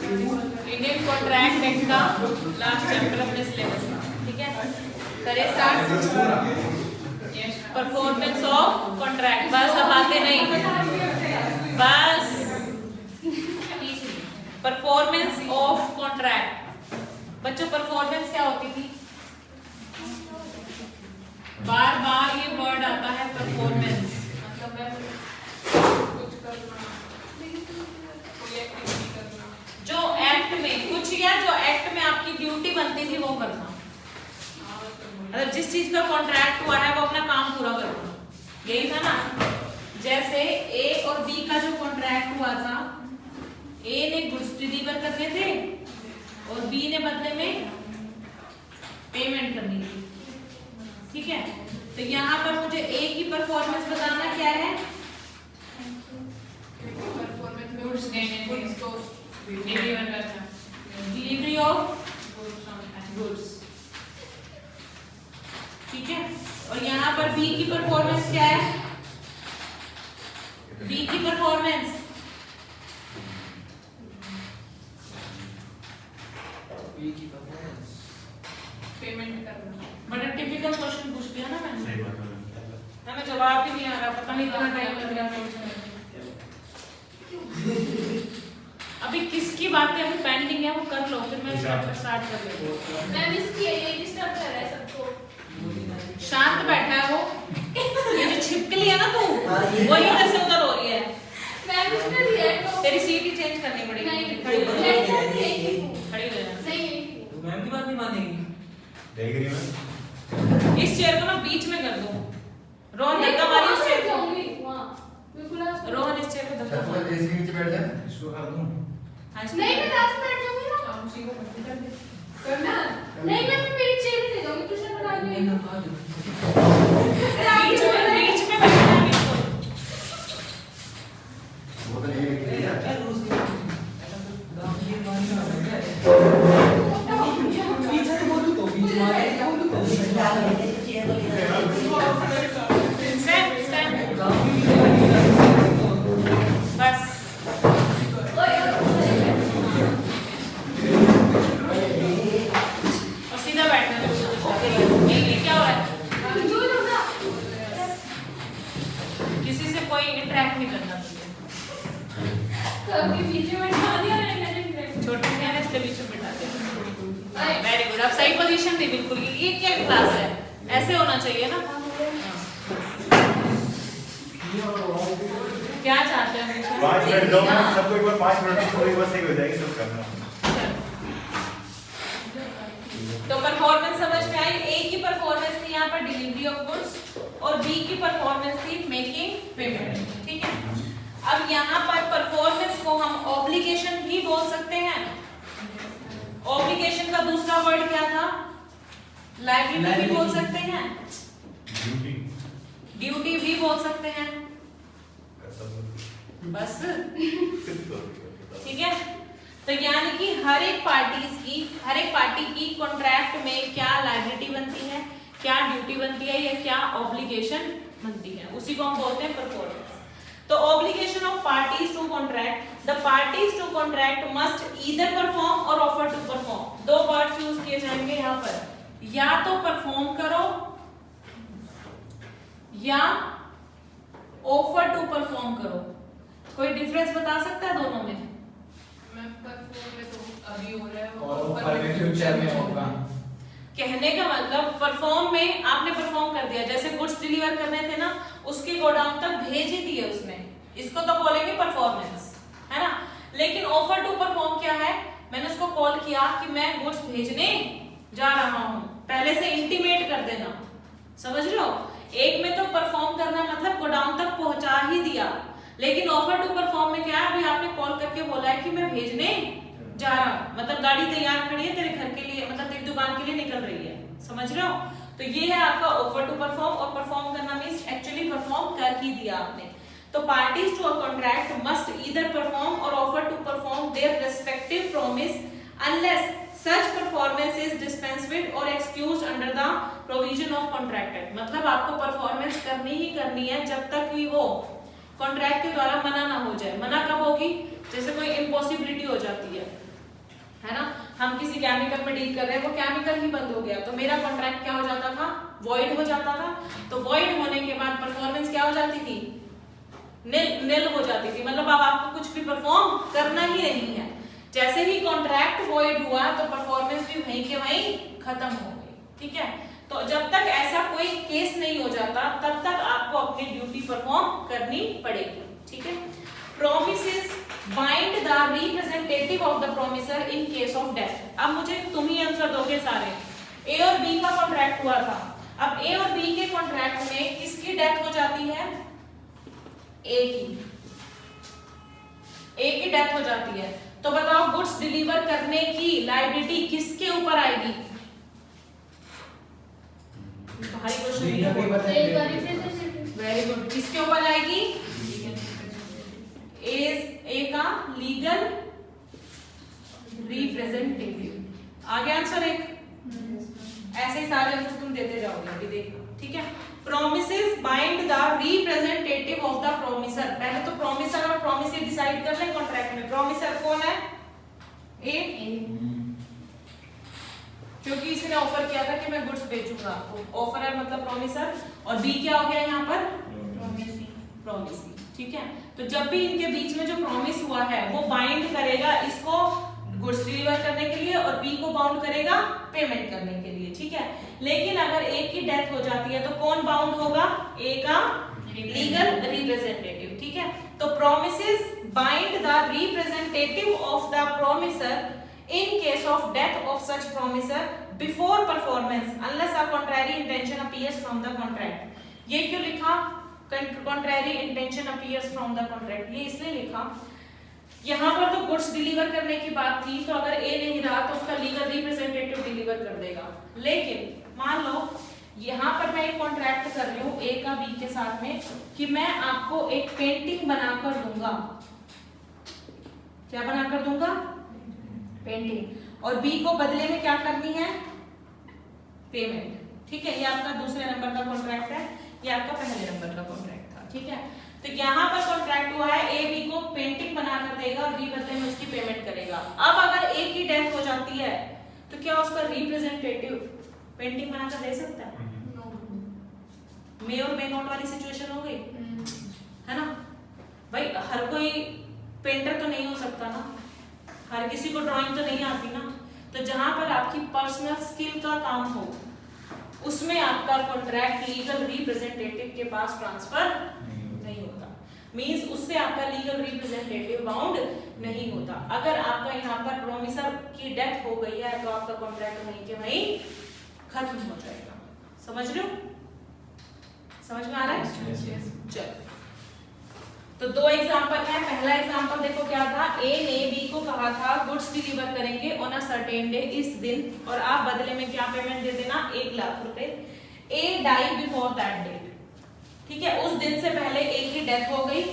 Indian contract act का last chapter अपने syllabus में, ठीक है। करें स्टार्ट। परफॉर्मेंस ऑफ कॉन्ट्रैक्ट, बस अब आते नहीं, बस परफॉर्मेंस ऑफ कॉन्ट्रैक्ट। बच्चों परफॉर्मेंस क्या होती थी? बार बार ये वर्ड आता है परफॉर्मेंस, मतलब है कुछ करना, कोई एक्टिविटी करना, जो एक्ट में कुछ या जो एक्ट में आपकी ड्यूटी बनती थी वो करना, मतलब जिस चीज का कॉन्ट्रैक्ट हुआ है वो अपना काम पूरा करना, यही था ना। जैसे ए और बी का जो कॉन्ट्रैक्ट हुआ था, ए ने गुड्स डिलीवर करने थे और बी ने बदले में पेमेंट करनी थी, ठीक है। तो यहाँ पर मुझे ए की परफॉर्मेंस बताना क्या है? डिलीवरी ऑफ गुड्स, ठीक है। और यहाँ पर बी की परफॉर्मेंस क्या है? बी की परफॉर्मेंस पेमेंट करना। बड़ा टिपिकल क्वेश्चन पूछ दिया ना मैंने, हमें जवाब भी नहीं आ रहा, पता नहीं इतना टाइम लग रहा है। अभी किसकी बातें अभी पेंडिंग है वो कर लो, फिर मैं स्टार्ट कर लेती। मैम इसकी ये डिस्टर्ब कर रहा है सबको। शांत बैठा है वो, ये जो छिपकली है ना तू, वो इधर से उधर हो रही है। मैम इसने रिएक्ट हो, तेरी सीट ही चेंज करनी पड़ेगी। नहीं खड़ी हो जा, खड़ी हो जा। नहीं मैम की बात नहीं मानेगी। देख रही हो? इस चेयर को ना बीच में कर दो। रोहन धक्का मारी उस चेयर को। रोहन इस चेयर को धक्का मार। एसी के नीचे बैठ जा, इसको कर दूं। हाँ, इसको नहीं मैं कर। लास्ट बैठ जाऊंगी ना। उसी को कर दे। करना नहीं मैं मेरी चेयर नहीं दूंगी, ट्यूशन पढ़ा दूंगी। बीच में बैठना है बिल्कुल। वो तो नहीं है यार, उसकी दाम ये मानना पीछे से बोलूं तो बीच मारे बोलूं तो स्टैंड बस। और सीधा बैठना है। ये क्या हो रहा है? किसी से कोई इंटरेक्ट नहीं करना चाहिए। कभी पीछे बैठा दिया मैंने। छोटे से है इसके बीच में बिठा दिया। वेरी गुड, अब सही पोजीशन थी बिल्कुल। ये क्या क्लास है? ऐसे होना चाहिए ना। क्या चाहते हैं? 5 मिनट 2 मिनट सबको एक बार 5 मिनट में पूरी बस एक हो जाएगी, सब करना। तो परफॉर्मेंस समझ में आई। ए की परफॉर्मेंस थी यहाँ पर डिलीवरी ऑफ गुड्स और बी की परफॉर्मेंस थी मेकिंग पेमेंट, ठीक है। अब यहाँ पर परफॉर्मेंस को हम ऑब्लिगेशन भी बोल सकते हैं। ऑब्लिगेशन का दूसरा वर्ड क्या था? लायबिलिटी भी बोल सकते हैं, ड्यूटी भी बोल सकते हैं, बस ठीक है। तो यानी कि हर एक पार्टी की कॉन्ट्रैक्ट में क्या लायबिलिटी बनती है, क्या ड्यूटी बनती है या क्या ऑब्लिगेशन बनती है, उसी को हम बोलते हैं परफॉर्मेंस। तो obligation of parties to contract, the parties to contract must either perform or offer to perform. दो वर्ड यूज किए जाएंगे यहाँ पर, या तो परफॉर्म करो या ऑफर टू परफॉर्म करो। कोई डिफरेंस बता सकता है दोनों में? अभी हो रहा है और फ्यूचर में होगा। कहने का मतलब परफॉर्म में आपने परफॉर्म कर दिया, जैसे गुड्स डिलीवर करने थे ना, उसके गोडाउन तक भेज ही दिए उसने, इसको तो बोलेंगे परफॉर्मेंस, है ना। लेकिन ऑफर टू परफॉर्म क्या है? मैंने उसको कॉल किया कि मैं गुड्स भेजने जा रहा हूं, पहले से इंटीमेट कर देना, समझ रहे हो। एक में तो परफॉर्म करना मतलब गोडाउन तक पहुंचा ही दिया, लेकिन ऑफर टू परफॉर्म में क्या है? अभी आपने कॉल करके बोला है कि मैं भेजने जा रहा हूं, मतलब गाड़ी तैयार खड़ी है तेरे घर के लिए, मतलब तेरी दुकान के लिए निकल रही है, समझ रहे हो। तो ये है आपका ऑफर टू परफॉर्म, और परफॉर्म करना मींस एक्चुअली परफॉर्म कर ही दिया आपने। तो parties to a contract must either perform or offer to perform their respective promise unless such performance is dispensed with or excused under the provision of contract act। मतलब आपको performance करनी ही करनी है जब तक कि वो कॉन्ट्रैक्ट के द्वारा मना ना हो जाए। मना कब होगी? जैसे कोई इम्पॉसिबिलिटी हो जाती है, किसी केमिकल में डील कर रहे हैं, वो केमिकल ही बंद हो गया तो मेरा कॉन्ट्रैक्ट क्या हो जाता था, वॉइड हो जाता था। तो वॉइड होने के बाद परफॉर्मेंस क्या हो जाती थी, निल हो जाती थी, मतलब अब आपको कुछ भी परफॉर्म करना ही नहीं है। जैसे ही कॉन्ट्रैक्ट वॉइड हुआ तो परफॉर्मेंस भी वहीं के वहीं खत्म हो गई, ठीक है। तो जब तक ऐसा कोई केस नहीं हो जाता तब तक आपको अपनी ड्यूटी परफॉर्म करनी पड़ेगी, ठीक है। Promises bind the representative of the promisor in case of death. अब मुझे तुम ही आंसर दोगे सारे। ए और बी का कॉन्ट्रैक्ट हुआ था, अब ए और बी के कॉन्ट्रैक्ट में किसकी डेथ हो जाती है, ए की डेथ हो जाती है। तो बताओ गुड्स डिलीवर करने की लायबिलिटी किसके ऊपर आएगी, भारी क्वेश्चन, वेरी गुड, किसके ऊपर आएगी, ए का लीगल रिप्रेजेंटेटिव। आगे आंसर एक, ऐसे ही सारे आंसर तुम देते जाओगे अभी देखना, ठीक है। Promises bind the representative of the promisor. पहले तो प्रोमिसर और प्रोमिसर डिसाइड कर ले कॉन्ट्रैक्ट में। प्रोमिसर कौन है, ए, क्योंकि इसने ऑफर किया था कि मैं गुड्स बेचूंगा आपको, ऑफर है मतलब प्रोमिसर, और बी क्या हो गया यहाँ पर, प्रोमिसी, ठीक है। तो जब भी इनके बीच में जो प्रॉमिस हुआ है वो बाइंड करेगा इसको गुड्स डिलीवर करने के लिए और बी को बाउंड करेगा पेमेंट करने के लिए, ठीक है। लेकिन अगर ए की डेथ हो जाती है तो कौन बाउंड होगा, ए का लीगल रिप्रेजेंटेटिव, ठीक है। तो promises bind the representative of the promisor in case of death of such promiser before performance unless a contrary intention appears from the contract। ये क्यों लिखा, contrary intention appears from the contract, ये इसलिए लिखा, यहाँ पर तो गुड्स डिलीवर करने की बात थी, तो अगर ए नहीं रहा तो उसका लीगल रिप्रेजेंटेटिव डिलीवर कर देगा। लेकिन मान लो यहाँ पर मैं एक कॉन्ट्रैक्ट कर रही हूँ ए का बी के साथ में कि मैं आपको एक पेंटिंग बनाकर दूंगा, क्या बनाकर दूंगा, पेंटिंग, और बी को बदले में क्या करनी है, पेमेंट, ठीक है। ये आपका दूसरे नंबर का कॉन्ट्रैक्ट है, ये आपका पहले नंबर का कॉन्ट्रैक्ट था, ठीक है। तो यहाँ पर कॉन्ट्रैक्ट हुआ है ए बी को पेंटिंग बनाकर देगा और बी बदले में उसकी पेमेंट करेगा। अब अगर ए की डेथ हो जाती है तो क्या उसका रिप्रेजेंटेटिव पेंटिंग बनाकर दे सकता है, मे और मे नॉट वाली सिचुएशन हो गई है ना भाई। हर कोई पेंटर तो नहीं हो सकता ना, हर किसी को ड्राइंग तो नहीं आती ना। तो जहां पर आपकी पर्सनल स्किल का काम हो उसमें आपका कॉन्ट्रैक्ट लीगल रिप्रेजेंटेटिव के पास ट्रांसफर नहीं होता, मींस उससे आपका लीगल रिप्रेजेंटेटिव बाउंड नहीं होता। अगर आपका यहाँ पर प्रोमिसर की डेथ हो गई है तो आपका कॉन्ट्रैक्ट वहीं के वहीं खत्म हो जाएगा। समझ रहे हो, समझ में आ रहा है? चलो, तो दो एग्जांपल है। पहला एग्जांपल देखो क्या था, ए ने बी को कहा था गुड्स डिलीवर करेंगे ऑन अ सर्टेन डे, इस दिन, और आप बदले में क्या पेमेंट दे देना, 1 लाख रुपए। ए डाई बिफोर दैट डेट, ठीक है, उस दिन से पहले ए की डेथ हो गई,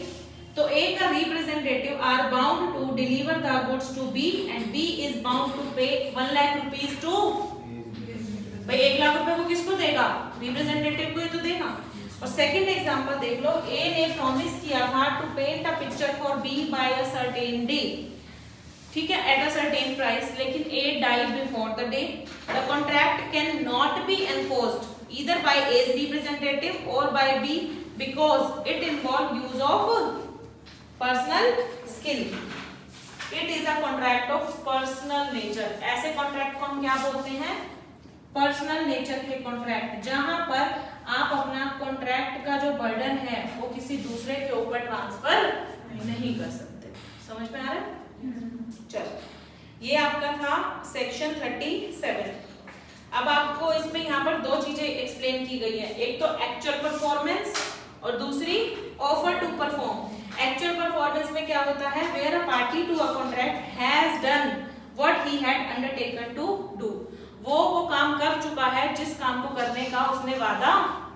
तो ए का representative are bound to deliver the goods to B and B is bound to pay 1 lakh rupees to, भाई 1 लाख रुपए वो किसको देगा, रिप्रेजेंटेटिव को ही तो देगा। और सेकंड एग्जांपल देख लो, ए ने प्रॉमिस किया था to paint a picture for B by a certain day, ठीक है, एट अ सर्टेन प्राइस, लेकिन A died before the day. The contract can not be enforced either by A's representative or by B because it involve use of personal skill. It is a contract of personal nature. ऐसे contract को हम क्या बोलते हैं, personal nature के contract, जहां पर आप अपना कॉन्ट्रैक्ट का जो बर्डन है वो किसी दूसरे के ऊपर ट्रांसफर नहीं कर सकते। समझ में आ रहा है? चलो, ये आपका था सेक्शन 37। अब आपको इसमें यहाँ पर दो चीजें एक्सप्लेन की गई है, एक तो एक्चुअल परफॉर्मेंस और दूसरी offer to perform. Actual performance में क्या होता है, where a party to a contract has done what he had undertaken to do, वो काम कर चुका है जिस काम को करने का उसने वादा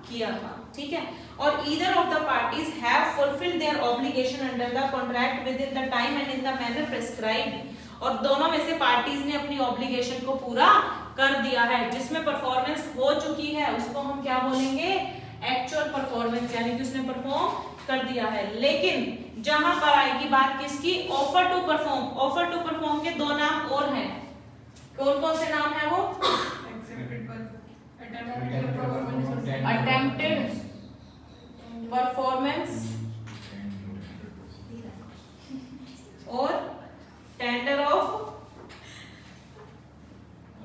किया था, ठीक है। और either of the parties have fulfilled their obligation under the contract with in the time and in the manner prescribed, और दोनों में से पार्टीज ने अपनी ऑब्लिगेशन को पूरा कर दिया है। जिसमें परफॉर्मेंस हो चुकी है उसको हम क्या बोलेंगे, एक्चुअल परफॉर्मेंस, यानी कि उसने परफॉर्म कर दिया है। लेकिन जहां पर आएगी बात किसकी, offer to perform. Offer to perform के दो नाम और हैं, कौन कौन से नाम है वो? अटेम्प्टेड परफॉर्मेंस और टेंडर ऑफ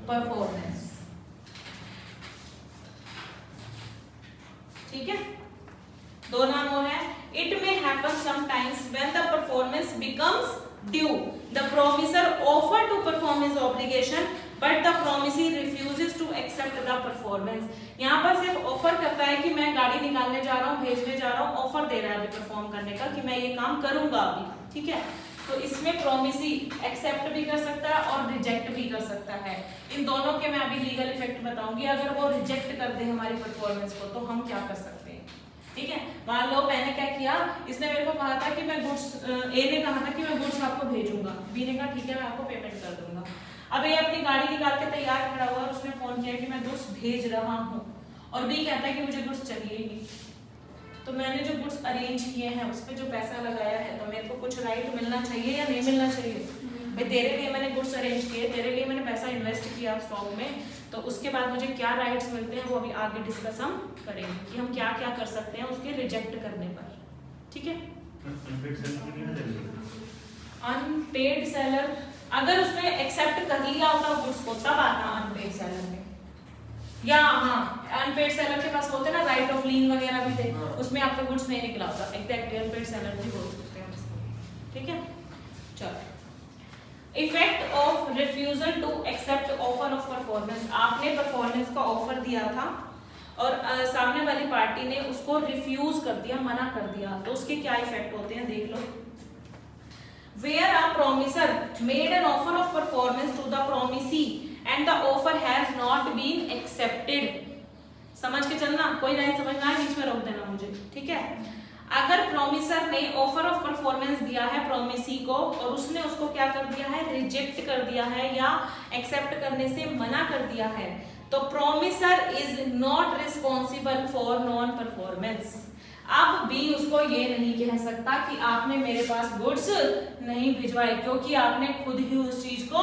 परफॉर्मेंस। ठीक है, दो नाम और है। It may happen sometimes when the performance becomes due the promisor offer to perform his obligation but the promisee refuses to accept the performance. यहाँ पर सिर्फ ऑफर करता है कि मैं गाड़ी निकालने जा रहा हूँ, भेजने जा रहा हूँ, ऑफर दे रहा है अभी परफॉर्म करने का कि मैं ये काम करूंगा अभी। ठीक है, तो इसमें प्रोमिसी एक्सेप्ट भी कर सकता है और रिजेक्ट भी कर सकता है। इन दोनों के मैं अभी लीगल इफेक्ट बताऊंगी। अगर वो रिजेक्ट कर दे हमारी परफॉर्मेंस को तो हम क्या कर सकते हैं। ठीक है, मान लो मैंने क्या किया, इसने मेरे को कहा था कि मैं गुड्स, ए ने कहा था कि मैं गुड्स आपको भेजूंगा, बी ने कहा ठीक है मैं आपको पेमेंट कर दूंगा। अब ये अपनी गाड़ी निकाल के तैयार खड़ा हुआ और उसने फोन किया कि मैं गुड्स भेज रहा हूँ और बी कहता है कि मुझे गुड्स चाहिए ही नहीं। तो मैंने जो गुड्स अरेंज किए हैं उस पर जो पैसा लगाया है तो मेरे को कुछ राइट मिलना चाहिए या नहीं मिलना चाहिए? भाई तेरे लिए मैंने गुड्स अरेंज किए, तेरे लिए मैंने पैसा इन्वेस्ट किया स्टॉक में, तो उसके बाद मुझे क्या राइट्स मिलते हैं वो अभी आगे डिस्कस हम करेंगे कि हम क्या क्या कर सकते हैं उसके रिजेक्ट करने पर। ठीक है, अनपेड सेलर अगर उसने एक्सेप्ट कर लिया होता गुड्स को तब आता अनपेड सेलर में, या हाँ अनपेड सेलर के पास होते ना राइट ऑफ लीन वगैरह भी थे, उसमें आपका गुड्स नहीं निकला होता, एग्जैक्टली अनपेड सेलर भी बोल सकते हैं उसको। ठीक है, चलो effect of refusal to accept offer of performance. आपने परफॉर्मेंस का ऑफर दिया था और सामने वाली पार्टी ने उसको रिफ्यूज कर दिया, मना कर दिया, तो उसके क्या इफेक्ट होते हैं देख लो। Where a promiser made an offer of performance to the promisee and the offer has not been accepted। समझ के चलना, कोई लाइन समझना है बीच में रोक देना मुझे। ठीक है, अगर प्रोमिसर ने ऑफर ऑफ परफॉर्मेंस दिया है प्रोमिसी को और उसने उसको क्या कर दिया है, रिजेक्ट कर दिया है या एक्सेप्ट करने से मना कर दिया है, तो promisor is not responsible for non performance. अब भी उसको ये नहीं कह सकता कि आपने मेरे पास गुड्स नहीं भिजवाए क्योंकि आपने खुद ही उस चीज को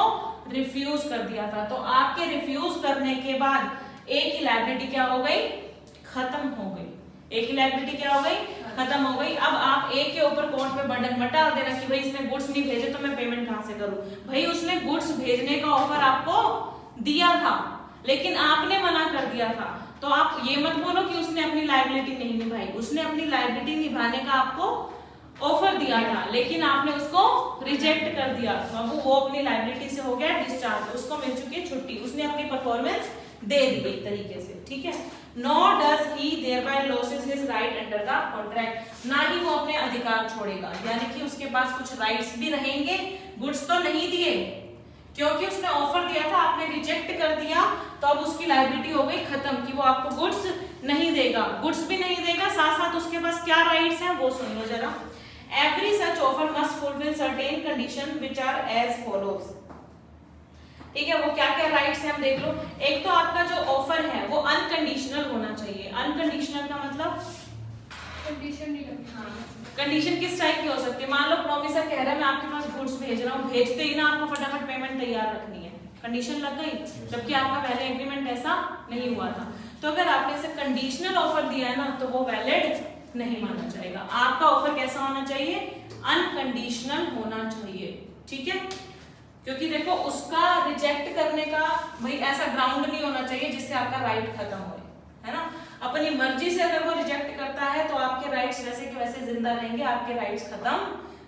रिफ्यूज कर दिया था। तो आपके रिफ्यूज करने के बाद एक ही लायबिलिटी क्या हो गई, खत्म हो गई। एक ही लायबिलिटी क्या हो गई, खत्म हो गई। अब आप एक के ऊपर कोर्ट में बर्डन मटा देना कि भाई इसने गुड्स नहीं भेजे तो मैं पेमेंट कहां से करूं। भाई उसने गुड्स भेजने का ऑफर आपको दिया था लेकिन आपने मना कर दिया था, तो आप ये मत बोलो कि उसने अपनी लायबिलिटी नहीं निभाई। उसने अपनी लायबिलिटी निभाने का आपको ऑफर दिया था लेकिन आपने उसको रिजेक्ट कर दिया, तो अब वो अपनी लायबिलिटी से हो गया डिस्चार्ज, उसको मिल चुकी है छुट्टी, उसने अपनी परफॉर्मेंस दे दी एक तरीके से। ठीक है, nor does he thereby losses his right under the contract, ना ही वो अपने अधिकार छोड़ेगा, यानी कि उसके पास कुछ राइट्स भी रहेंगे। गुड्स तो नहीं दिए क्योंकि उसने ऑफर दिया था, आपने रिजेक्ट कर दिया, तो अब उसकी लायबिलिटी हो गई खत्म कि वो आपको गुड्स नहीं देगा। गुड्स भी नहीं देगा, साथ साथ उसके पास क्या राइट्स हैं वो सुन लो जरा। Every such offer must fulfil certain condition which are as follows. ठीक है, वो क्या क्या राइट्स हैं हम देख लो। एक तो आपका जो ऑफर है वो अनकंडीशनल होना चाहिए। अनकंडीशनल का मतलब कंडीशन किस टाइप की हो सकती है, मान लो प्रोमिसर कह रहा है मैं आपके पास गुड्स भेज रहा हूँ, भेजते ही ना आपको फटाफट पेमेंट तैयार रखनी है, कंडीशन लग गई, जबकि आपका पहले एग्रीमेंट ऐसा नहीं हुआ था। तो अगर आपने इसे कंडीशनल ऑफर दिया है ना तो वो वैलिड नहीं माना जाएगा। आपका ऑफर कैसा होना चाहिए, अनकंडीशनल होना चाहिए। ठीक है, क्योंकि देखो उसका रिजेक्ट करने का भाई ऐसा ग्राउंड नहीं होना चाहिए जिससे आपका राइट खत्म हो, है ना। अपनी मर्जी से अगर वो रिजेक्ट करता है तो आपके राइट्स वैसे के वैसे जिंदा रहेंगे, आपके राइट्स खत्म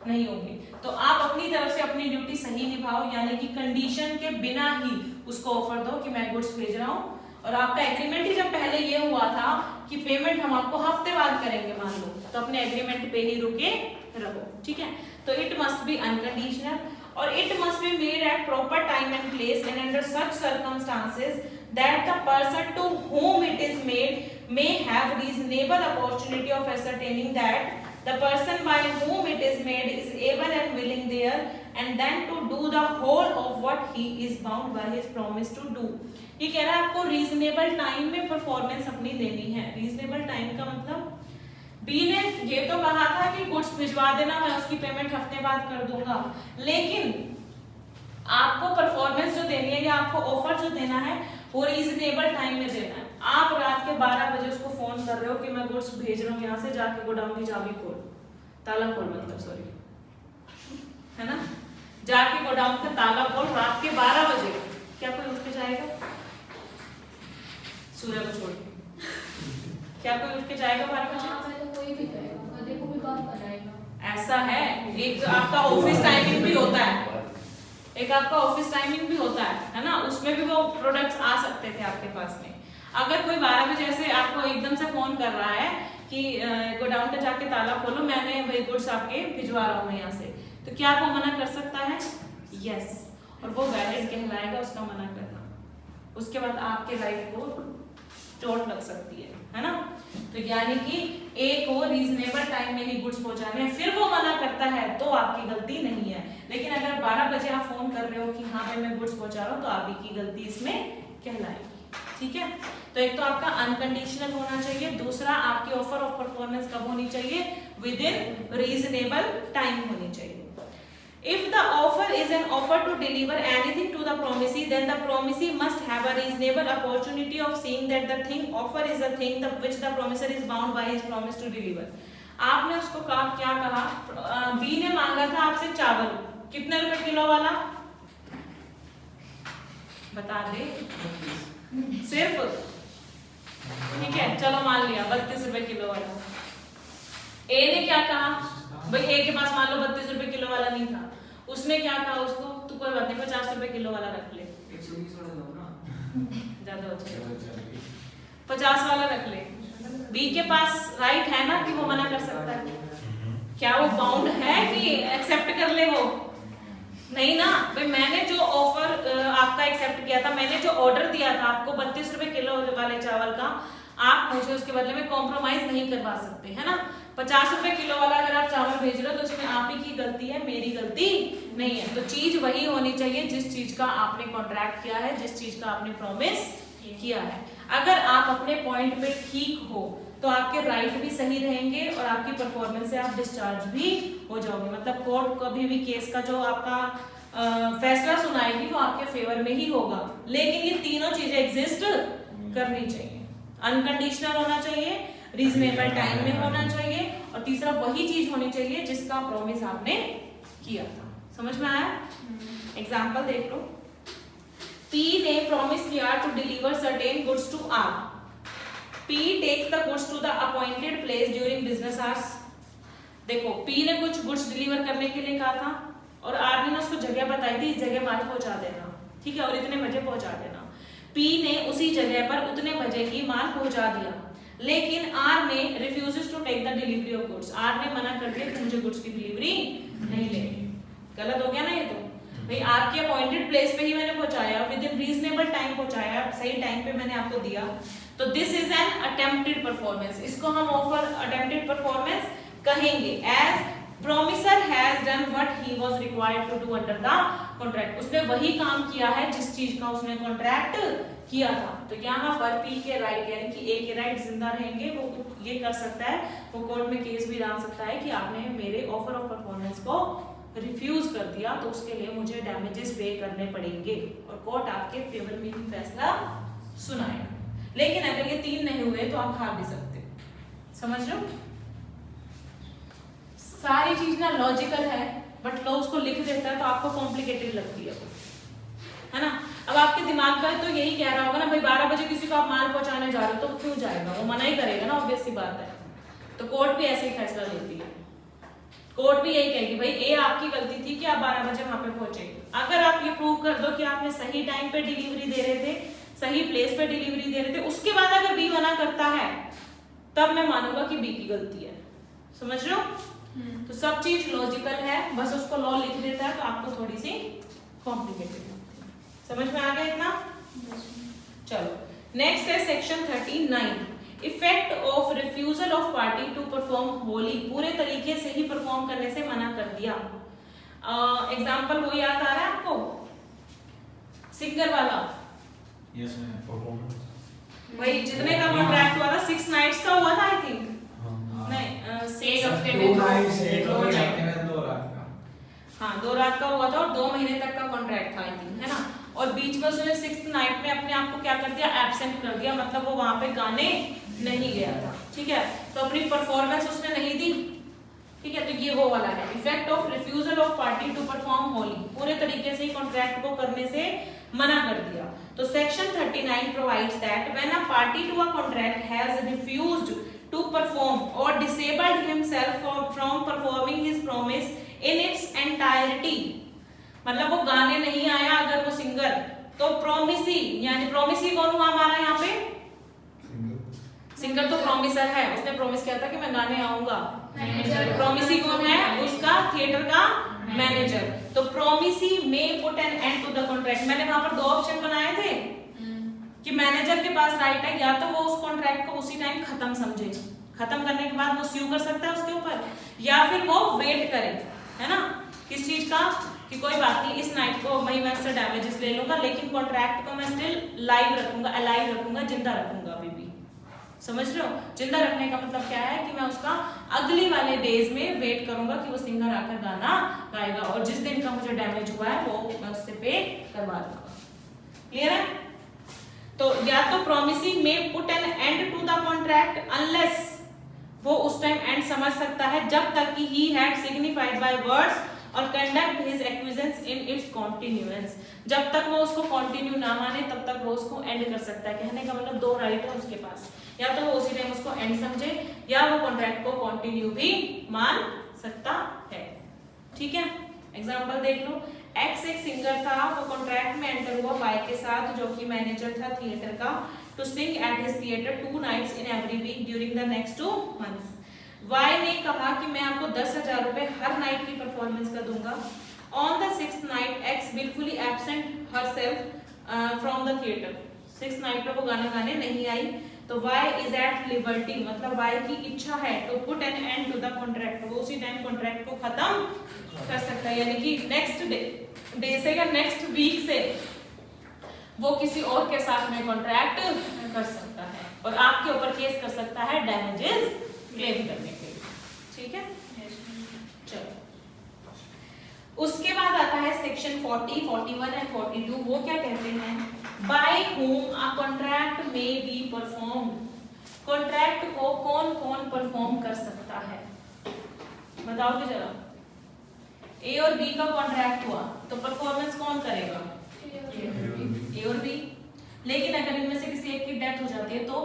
नहीं होंगे। तो आप अपनी तरफ से अपनी ड्यूटी सही निभाओ, यानी कि कंडीशन के बिना ही उसको ऑफर दो कि मैं गुड्स भेज रहा हूँ, और आपका एग्रीमेंट ही जब पहले ये हुआ था कि पेमेंट हम आपको हफ्ते बाद करेंगे मान लो, तो अपने एग्रीमेंट पे ही रुके रहो। ठीक है, तो इट मस्ट बी अनकंडीशनल और it must be made at proper time and place and under such circumstances that the person to whom it is made may have reasonable opportunity of ascertaining that the person by whom it is made is able and willing there and then to do the whole of what he is bound by his promise to do। ये कह रहा है आपको reasonable time में performance अपनी देनी है। Reasonable time का मतलब बी ने ये तो कहा था कि गुड्स भिजवा देना, मैं उसकी पेमेंट हफ्ते बाद कर दूंगा, लेकिन आपको परफॉर्मेंस जो देनी है या आपको ऑफर जो देना है वो रीजनेबल टाइम में देना है। आप रात के 12 बजे उसको फोन कर रहे हो कि मैं गुड्स भेज रहा हूँ यहाँ से, जाके गोडाउन की चाबी खोल, ताला खोल, मतलब सॉरी, है ना, जाके गोडाउन का ताला खोल रात के 12 बजे। क्या कोई उठ के जाएगा सूर्य को छोड़ के? क्या कोई उठ के जाएगा 12 बजे? हाँ, मैं तो कोई भी जाएगा, गधे को भी काम कराएगा। ऐसा है, एक आपका ऑफिस टाइमिंग भी होता है, एक आपका ऑफिस टाइमिंग भी होता है ना, उसमें भी वो प्रोडक्ट्स आ सकते थे आपके पास में। अगर कोई 12 बजे से आपको एकदम से फोन कर रहा है कि गोडाउन का जाके ताला खोलो, मैंने भाई गुड्स आपके भिजवा रहा हूँ यहाँ से, तो क्या वो मना कर सकता है? यस, और वो वैलिड कहलाएगा उसका मना करना। उसके बाद आपके राइट को चोट लग सकती है ना। तो यानी कि एक को रीजनेबल टाइम में ही गुड्स पहुंचाने हैं, फिर वो मना करता है तो आपकी गलती नहीं है। लेकिन अगर 12 बजे आप फोन कर रहे हो कि हाँ भाई मैं गुड्स पहुंचा रहा हूँ, तो आप ही की गलती इसमें कहलाएगी। ठीक है, तो एक तो आपका अनकंडीशनल होना चाहिए, दूसरा आपकी ऑफर ऑफ परफॉर्मेंस कब होनी चाहिए? विद इन रीजनेबल टाइम होनी चाहिए। If the offer is an offer to deliver anything to the promisee, then the promisee must have a reasonable opportunity of seeing that the thing offer is a thing which the promiser is bound by his promise to deliver. आपने उसको कहा, क्या कहा? B ने मांगा था आपसे चावल, कितने रुपए किलो वाला? बता दे सिर्फ, ठीक है चलो मान लिया 32 रुपए किलो वाला। ए ने क्या कहा? भाई ए के पास मान लो 32 रुपए किलो वाला नहीं था, उसने क्या कहा उसको, तू कोई बात नहीं 50 रुपए किलो वाला रख ले, 120 वाला लो ना, ज्यादा हो जाएगा, 50 वाला रख ले। बी के पास राइट है ना कि वो मना कर सकता है? क्या वो बाउंड है कि एक्सेप्ट कर ले? वो नहीं ना भाई, मैंने जो ऑफर आपका एक्सेप्ट किया था, मैंने जो ऑर्डर दिया था आपको 32 रुपए किलो वाले चावल का, आप मुझे उसके बदले में कॉम्प्रोमाइज नहीं करवा सकते, है ना। 50 रुपए किलो वाला अगर आप चावल भेज रहे हो तो उसमें आप ही की गलती है, मेरी गलती नहीं है। तो चीज वही होनी चाहिए जिस चीज का आपने कॉन्ट्रैक्ट किया है, जिस चीज का आपने प्रॉमिस किया है। अगर आप अपने पॉइंट पे ठीक हो तो आपके राइट भी सही रहेंगे और आपकी परफॉर्मेंस से आप डिस्चार्ज भी हो जाओगे। मतलब कोर्ट कभी भी केस का जो आपका फैसला सुनाएगी वो आपके फेवर में ही होगा। लेकिन ये तीनों चीजें एग्जिस्ट करनी चाहिए, अनकंडीशनल होना चाहिए, रीजनेबल टाइम में होना चाहिए, और तीसरा वही चीज होनी चाहिए जिसका प्रॉमिस आपने किया था। समझ में आया? एग्जांपल देख लो। P ने प्रॉमिस किया to deliver certain goods to R. P takes the goods to the appointed place during business hours. देखो P ने कुछ गुड्स डिलीवर करने के लिए कहा था और R ने उसको जगह बताई थी, इस जगह माल पहुंचा देना, ठीक है, और इतने बजे पहुंचा देना। P ने उसी जगह पर उतने बजे ही माल पहुंचा दिया, लेकिन R ने refuses to take the delivery of goods. R ने मना कर दिया कि मुझे गुड्स की डिलीवरी नहीं लेनी। गलत हो गया ना ये? तो भाई आपके अपॉइंटेड प्लेस पे ही मैंने पहुंचाया, विद इन रीजनेबल टाइम पहुंचाया, सही टाइम पे मैंने आपको दिया, तो this is an attempted performance. इसको हम ऑफर अटेम्प्टेड परफॉर्मेंस कहेंगे, as promiser has done what he was required to do under the contract. उसने वही काम किया है जिस चीज का उसने कॉन्ट्रैक्ट किया था। तो यहाँ पर P के राइट यानी कि A के राइट जिंदा रहेंगे। वो ये कर सकता है, वो कोर्ट में केस भी डाल सकता है कि आपने मेरे ऑफर ऑफ परफॉर्मेंस को रिफ्यूज कर दिया, तो उसके लिए मुझे डैमेजेस पे करने पड़ेंगे, और कोर्ट आपके फेवर में ही फैसला सुनाएगा। लेकिन अगर ये तीन नहीं हुए तो आप हार भी सकते। समझ रहे हो? सारी चीज ना लॉजिकल है, बट लोग उसको लिख देता है तो आपको कॉम्प्लिकेटेड लगती है ना। अब आपके दिमाग का तो यही कह रहा होगा ना, भाई 12 बजे किसी को आप माल पहुंचाने जा रहे हो तो क्यों जाएगा, वो मना ही करेगा ना, ऑब्वियस सी बात है। तो कोर्ट भी ऐसे ही फैसला लेती है। कोर्ट भी यही कहेगी भाई ए आपकी गलती थी कि आप 12 बजे वहां पे पहुंचे। अगर आप ये प्रूव कर दो कि आपने सही टाइम पे डिलीवरी दे रहे थे, सही प्लेस पे डिलीवरी दे रहे थे, उसके बाद अगर बी मना करता है तब मैं मानूंगा कि बी की गलती है। समझ रहे हो? तो सब चीज लॉजिकल है, बस उसको लॉ लिख देता है तो आपको थोड़ी सी कॉम्प्लिकेटेड लगती है। समझ में आ गया इतना? चलो नेक्स्ट है section 39, effect of refusal of party to perform wholly. पूरे तरीके से ही परफॉर्म करने से मना कर दिया। एग्जांपल वो याद आ रहा है आपको, सिंगर वाला? यस मैम, परफॉर्मेंस भाई जितने का कॉन्ट्रैक्ट हुआ था 6 नाइट्स का हुआ था आई थिंक, नहीं 6 हफ्ते में 2 नाइट्स 2 रात का। हाँ 2 रात का हुआ था और 2 महीने तक का कॉन्ट्रैक्ट था आई थिंक, है ना। और बीच में उसने 6th नाइट में अपने आप को क्या कर दिया, एब्सेंट कर दिया, मतलब वो वहां पे गाने नहीं गया था, ठीक है। तो अपनी परफॉर्मेंस उसने नहीं दी, ठीक है। तो ये वो वाला है effect of refusal of party to perform wholly, पूरे तरीके से ही कॉन्ट्रैक्ट को करने से मना कर दिया। तो section 39 provides that when a party to a contract has refused to perform or disabled himself from performing his promise in its entirety, मतलब वो गाने नहीं आया अगर वो सिंगर, तो प्रोमिसी, यानी प्रोमिसी कौन हुआ हमारा यहाँ पे, सिंगर तो प्रोमिसर है, उसने प्रोमिस किया था कि मैं गाने आऊंगा। प्रोमिसी कौन है, उसका थिएटर का मैनेजर। तो प्रोमिसी में put an end to the contract, मैंने वहां पर 2 ऑप्शन बनाए थे कि मैनेजर के पास राइट है, या तो वो उस कॉन्ट्रैक्ट को उसी टाइम खत्म समझे, खत्म करने के बाद वो स्यू कर सकता है उसके ऊपर, या फिर वो वेट करे, है ना, किस चीज का, कि कोई बात नहीं इस नाइट को मैं इससे डैमेजेस ले लूंगा, लेकिन कॉन्ट्रैक्ट को मैं स्टिल लाइव रखूंगा, अलाइव रखूंगा, जिंदा रखूंगा अभी भी। समझ रहे हो, जिंदा रखने का मतलब क्या है कि मैं उसका अगली वाले डेज में वेट करूंगा कि वो सिंगर आकर गाना गाएगा, और जिस दिन का मुझे डैमेज हुआ है वो मैं उससे पे करवा दूंगा। क्लियर है। तो या तो प्रोमिसिंग में put an end to the contract unless, वो उस टाइम एंड समझ सकता है जब तक कि he had signified by words or conduct his acquiescence in its continuance, जब तक वो उसको कंटिन्यू ना माने तब तक वो उसको एंड कर सकता है। कहने का मतलब 2 राइट है उसके पास, या तो वो उसी टाइम उसको एंड समझे, या वो कॉन्ट्रैक्ट को कंटिन्यू भी मान सकता है, ठीक है। एग्जांपल देख लो, एक्स एक सिंगर था, वो कॉन्ट्रैक्ट में एंटर हुआ वाई के साथ, जो कि मैनेजर था थिएटर का, to sing at his theatre 2 nights in every week during the next 2 months. Y ने कहा कि मैं आपको 10,000 रुपए हर नाइट की परफॉर्मेंस का दूंगा। On the 6th night X बिल्कुल absent herself from the theatre, 6th night पे वो गाना गाने नहीं आई, तो वाई इज एट लिबर्टी, मतलब वाई की इच्छा है to put an end to the contract, वो उसी टाइम कॉन्ट्रैक्ट को खत्म कर सकता है, यानी कि नेक्स्ट डे से या नेक्स्ट वीक से वो किसी और के साथ में कॉन्ट्रैक्ट कर सकता है और आपके ऊपर केस कर सकता है डैमेजेस क्लेम करने के लिए, ठीक है। चलो उसके बाद आता है सेक्शन 40, 41 एंड 42। वो क्या कहते हैं, by whom a contract may be performed, contract को कौन कौन परफॉर्म कर सकता है, बताओगे जरा। ए और बी का कॉन्ट्रैक्ट हुआ तो परफॉर्मेंस कौन करेगा, ए और बी, लेकिन अगर इनमें से किसी एक की डेथ हो जाती है तो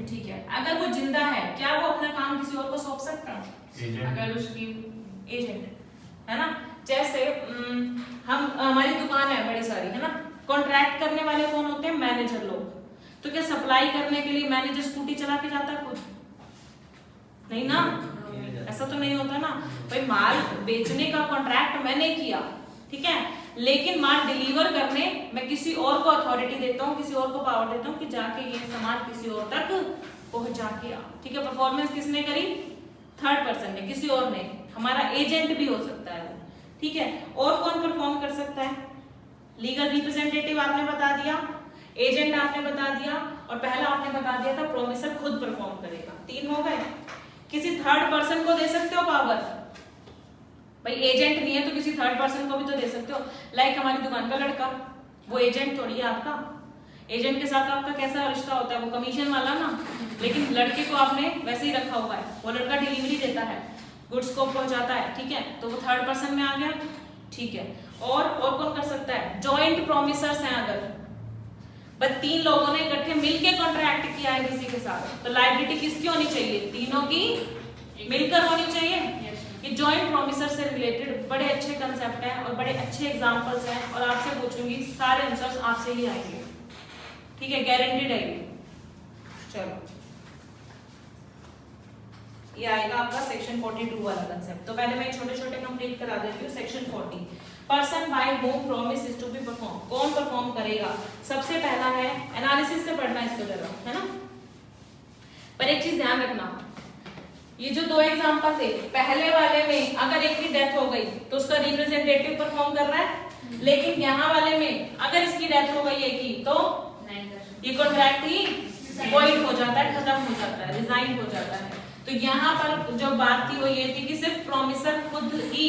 ठीक है। अगर वो जिंदा है क्या वो अपना काम किसी और को सौंप सकता है, अगर उसकी एजेंट है ना, जैसे हम हमारी दुकान है बड़ी सारी, है ना, कॉन्ट्रैक्ट करने वाले कौन होते हैं, मैनेजर लोग। तो क्या सप्लाई करने के लिए मैनेजर स्कूटी चला के जाता है खुद, नहीं ना, ऐसा तो नहीं होता ना भाई। माल बेचने का कॉन्ट्रैक्ट मैंने किया, ठीक है, लेकिन माल डिलीवर करने मैं किसी और को अथॉरिटी देता हूँ, किसी और को पावर देता हूँ कि जाके ये सामान किसी और तक पहुंचा के आ, ठीक है। परफॉर्मेंस किसने करी, 3rd पर्सन ने, किसी और ने, हमारा एजेंट भी हो सकता है, ठीक है। और कौन परफॉर्म कर सकता है, लीगल रिप्रेजेंटेटिव आपने बता दिया, एजेंट आपने बता दिया, और पहला आपने बता दिया था प्रोमिसर खुद परफॉर्म करेगा, 3 हो गए। किसी 3rd पर्सन को दे सकते हो पावर, भाई एजेंट नहीं है तो किसी 3rd पर्सन को भी तो दे सकते हो, लाइक हमारी दुकान का लड़का, वो एजेंट थोड़ी है आपका। एजेंट के साथ आपका कैसा रिश्ता होता है, वो कमीशन वाला ना, लेकिन लड़के को आपने वैसे ही रखा हुआ है, वो लड़का डिलीवरी देता है, गुड्स को पहुंचाता है, ठीक है, तो वो 3rd पर्सन में आ गया, ठीक है। और कौन कर सकता है, जॉइंट प्रोमिसर्स हैं, अगर बस 3 लोगों ने इकट्ठे मिलके कॉन्ट्रैक्ट किया है किसी के साथ, तो लायबिलिटी किसकी होनी चाहिए, तीनों की मिलकर होनी चाहिए। ये जॉइंट प्रोमिसर से रिलेटेड बड़े अच्छे कंसेप्ट हैं और बड़े अच्छे एग्जांपल्स हैं, और आपसे पूछूंगी सारे आंसर्स आपसे ही आएंगे, ठीक है, गारंटीड है ये। चलो ये आएगा आपका सेक्शन 42 वाला कंसेप्ट। तो पहले मैं छोटे छोटे कंप्लीट करा देती हूँ। Section 40, person by whom promise is to be perform, कौन परफॉर्म करेगा। सबसे पहला है, एनालिसिस से पढ़ना इसको जरा, है ना, पर एक चीज ध्यान रखना, ये जो 2 एग्जांपल थे, पहले वाले में अगर एक की डेथ हो गई तो उसका रिप्रेजेंटेटिव परफॉर्म कर रहा है, लेकिन यहाँ वाले में अगर इसकी डेथ हो गई एक की तो ये कॉन्ट्रैक्ट ही वॉइड हो जाता है, खत्म हो जाता है, रिजाइन हो जाता है। तो यहाँ पर जो बात थी वो ये थी कि सिर्फ प्रोमिसर खुद ही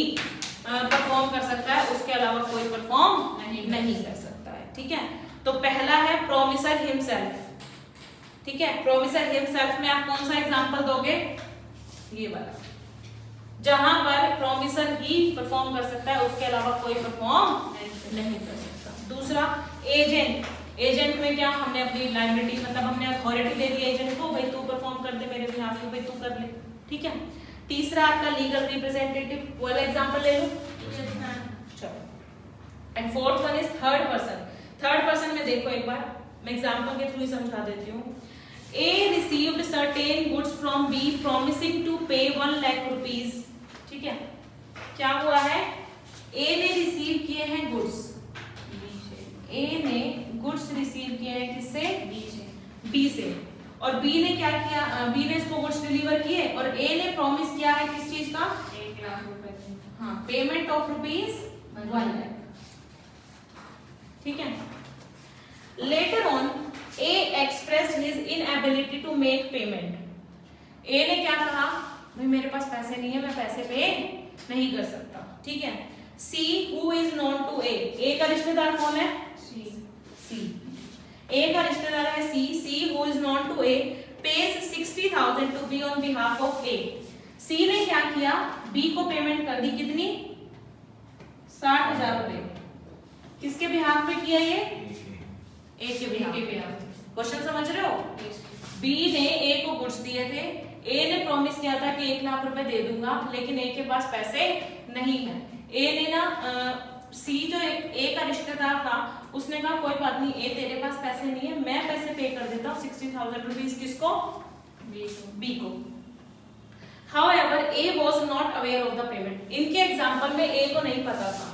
परफॉर्म कर सकता है, उसके अलावा कोई परफॉर्म नहीं कर सकता है। ठीक है, तो पहला है प्रोमिसर हिमसेल्फ। ठीक है, प्रोमिसर हिमसेल्फ में आप कौन सा एग्जांपल दोगे? ये वाला, जहां पर प्रोमिसर ही परफॉर्म कर सकता है, उसके अलावा कोई परफॉर्म नहीं कर सकता। दूसरा एजेंट। एजेंट में क्या, हमने अपनी लायबिलिटी मतलब हमने अथॉरिटी दे दी एजेंट को, भाई तू परफॉर्म कर दे मेरे बिहाफ पे, भाई तू कर ले। ठीक है, तीसरा आपका लीगल रिप्रेजेंटेटिव, वाला एग्जांपल ले लो। चलो, and fourth one is third person. Third person में देखो एक बार मैं एग्जांपल के थ्रू ही समझा देती हूँ। A received certain goods from B promising to pay 1 lakh rupees. ठीक है, क्या हुआ है? A ने रिसीव किए हैं गुड्स, A ने गुड्स रिसीव किए हैं किससे? B से। और B ने क्या किया? B ने इसको गुड्स डिलीवर किए और A ने प्रॉमिस किया है किस चीज का? 1 लाख रुपए। हाँ, पेमेंट ऑफ रुपीस 1 लाख। ठीक है, later on A expressed his inability to make payment. A ने क्या कहा? भाई मेरे पास पैसे नहीं है, मैं पैसे पे नहीं कर सकता। ठीक है, C who is known to A, A का रिश्तेदार कौन है? C। A का रिश्तेदार है C who is known to A pays 60,000 to B on behalf of A। C ने क्या किया? B को पेमेंट कर दी, कितनी? 60,000 रुपए। किसके बिहाफ पे किया ये? A के बिहाफ पे। क्वेश्चन समझ रहे हो? B ने A को गुड्स दिए थे, A ने प्रॉमिस किया था कि 1 लाख रुपए दे दूंगा, लेकिन A के पास पैसे नहीं है। A ने ना C जो A का रिश्तेदार था, उसने कहा कोई बात नहीं A तेरे पास पैसे नहीं है, मैं पैसे पे कर देता हूँ 60,000 रुपीस। किसको? B को। However, A was not aware of the payment। इनके एग्जाम्पल में A को नहीं पता था,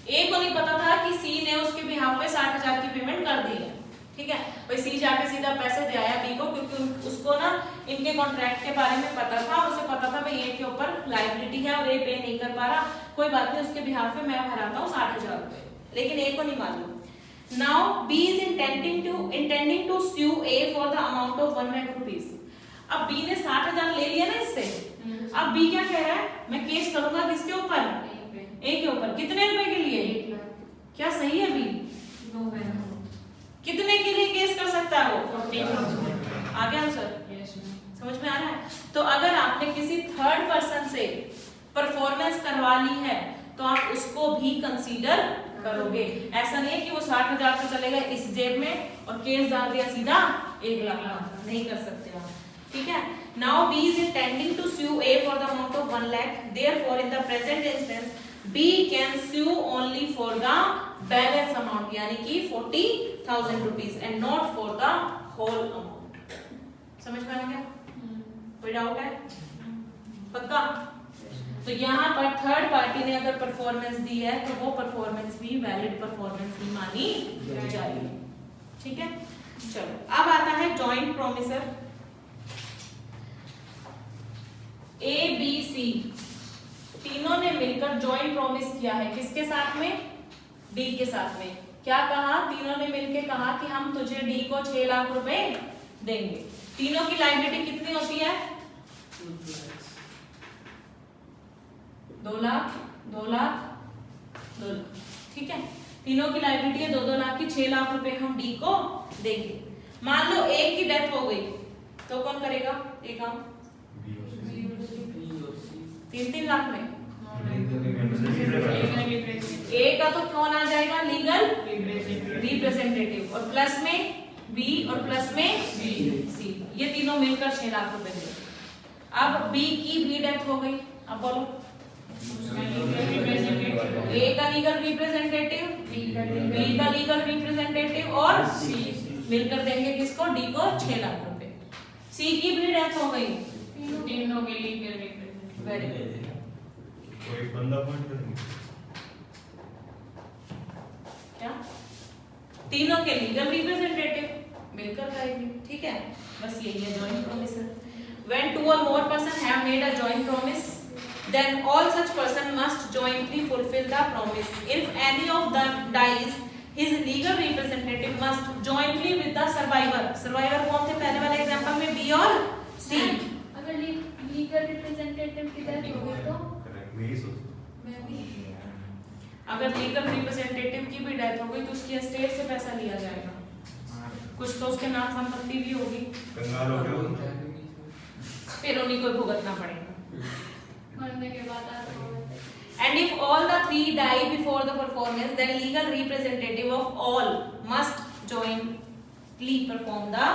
A को नहीं पता था कि C ने उसके बिहाफ पे 60,000 की पेमेंट कर दी है। ठीक है, भाई C जाके सीधा पैसे दे आया B को, क्योंकि उसको ना इनके कॉन्ट्रैक्ट के बारे में पता था, उसे पता था भाई A के ऊपर लायबिलिटी है और A पे नहीं कर पा रहा, कोई बात नहीं उसके बिहाफ पे मैं भराता हूँ 60,000 रुपए, लेकिन A को नहीं मालूम। Now B is intending to sue A for the amount of 1 lakh rupees। अब B ने 60,000 ले लिया ना इससे, अब B क्या कह रहा है? मैं केस करूंगा किसके ऊपर? A के ऊपर। कितने रुपए के लिए? 1 लाख। क्या सही है? B कितने के लिए केस कर सकता है वो? 40,000। आ गया आंसर? समझ में आ रहा है? तो अगर आपने किसी थर्ड पर्सन से परफॉर्मेंस करवा ली है तो आप उसको भी कंसीडर करोगे। ऐसा नहीं है कि वो 60,000 से चले गए इस जेब में और केस डाल दिया सीधा 1 लाख, नहीं कर सकते आप। ठीक है, now B is intending to sue A for the amount of 1 lakh। Therefore, in the present instance, B can sue only for the balance amount, यानी कि 40,000 rupees and not for the whole amount। समझ में आ गया? कोई doubt है? पक्का? तो यहाँ पर थर्ड पार्टी ने अगर परफॉर्मेंस दी है तो वो परफॉर्मेंस भी वैलिड परफॉर्मेंस ही मानी जाएगी। ठीक है, चलो अब आता है joint promisor. A, B, C तीनों ने मिलकर जॉइंट प्रॉमिस किया है, किसके साथ में? D के साथ में। क्या कहा? तीनों ने मिलकर कहा कि हम तुझे D को 6 लाख रुपए देंगे। तीनों की लायबिलिटी कितनी होती है? 2 लाख, 2 लाख, 2 लाख। ठीक है, तीनों की लायबिलिटी है 2-2 लाख की, 6 लाख रुपए हम D को देंगे। मान लो एक की डेथ हो गई तो कौन करेगा ये काम? 3-3 लाख में A का तो कौन आ जाएगा? लीगल रिप्रेजेंटेटिव, और प्लस में B और प्लस में C, ये तीनों मिलकर 6 लाख रुपए देंगे। अब B की भी डेथ हो गई, अब बोलो A का लीगल रिप्रेजेंटेटिव, B का लीगल रिप्रेजेंटेटिव और C मिलकर देंगे किसको? D को 6 लाख रुपए। C की भी डेथ हो गई, तीनों के लीगल रिप्रेजेंटेटिव। Very good. कोई बंदा पॉइंट करेंगे क्या? तीनों के लीगल रिप्रेजेंटेटिव मिलकर करेंगे। ठीक है, बस यही है joint promisor. When 2 or more persons have made a joint promise, then all such person must jointly fulfill the promise. If any of them dies, his legal representative must jointly with the survivor। survivor कौन थे पहले वाले example में? B और C। Legal representative की death हो गई तो करेक्ट मैं यही सोचता मैं भी अगर लीगल रिप्रेजेंटेटिव की भी डेथ हो गई तो उसकी एस्टेट से पैसा लिया जाएगा, कुछ तो उसके नाम संपत्ति भी होगी, कंगाल हो गया फिर उन्हीं को भुगतना पड़ेगा। मरने के बाद आता होगा। And if all the three die before the performance, then legal representative of all must jointly perform the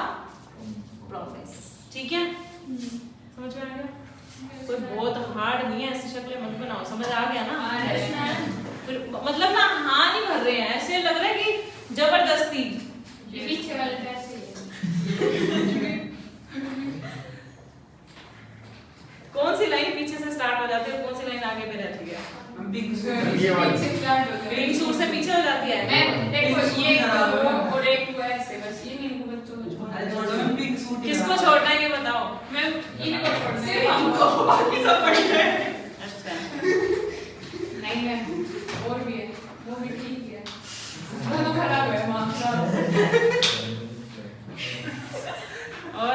promise. ठीक है? समझ में आ गया? कोई बहुत हार्ड नहीं है, ऐसी शक्लें मत बनाओ, समझ आ गया ना? फिर मतलब ना हाँ नहीं भर रहे हैं, ऐसे लग रहा है कि जबरदस्ती। ये पीछे वाले पैसे कौन सी लाइन पीछे से स्टार्ट हो जाती है और कौन सी लाइन आगे पे रहती है? हम पिंक ये वाली ग्रीन सूट से पीछे हो जाती है। मैं देखो ये दो और एक हुआ ऐसे, बस ये इनको बच्चों को अरे छोड़ना छोड़ो हम पिंक सूट किसको छोड़ना है ये बताओ? मैं इनको छोड़ना सिर्फ हमको, बाकी सब बढ़िया है। अच्छा नहीं मैं और भी है, वो भी ठीक है, वो तो खराब है मामला। और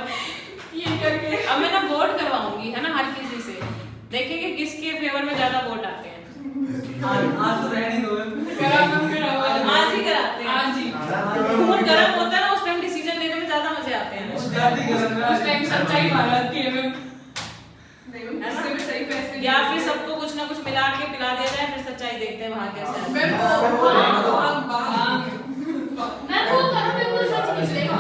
ये करके अब मैं ना वोट करवाऊंगी है ना हर किसी से, देखेंगे किसके फेवर में ज्यादा वोट आते हैं। आज तो रहने दो आज ही कराते हैं। आज ही खून गर्म होता है ना, उस टाइम डिसीजन लेने में ज्यादा मजे आते हैं। उस टाइम सच्चाई भारत की है मैं इससे भी सही पैसे या फिर सबको कुछ ना कुछ मिला के पिला दिया जाए, फिर सच्चाई देखते हैं वहां कैसे आती है। मैं वो करूं बिल्कुल सच निकलेगा।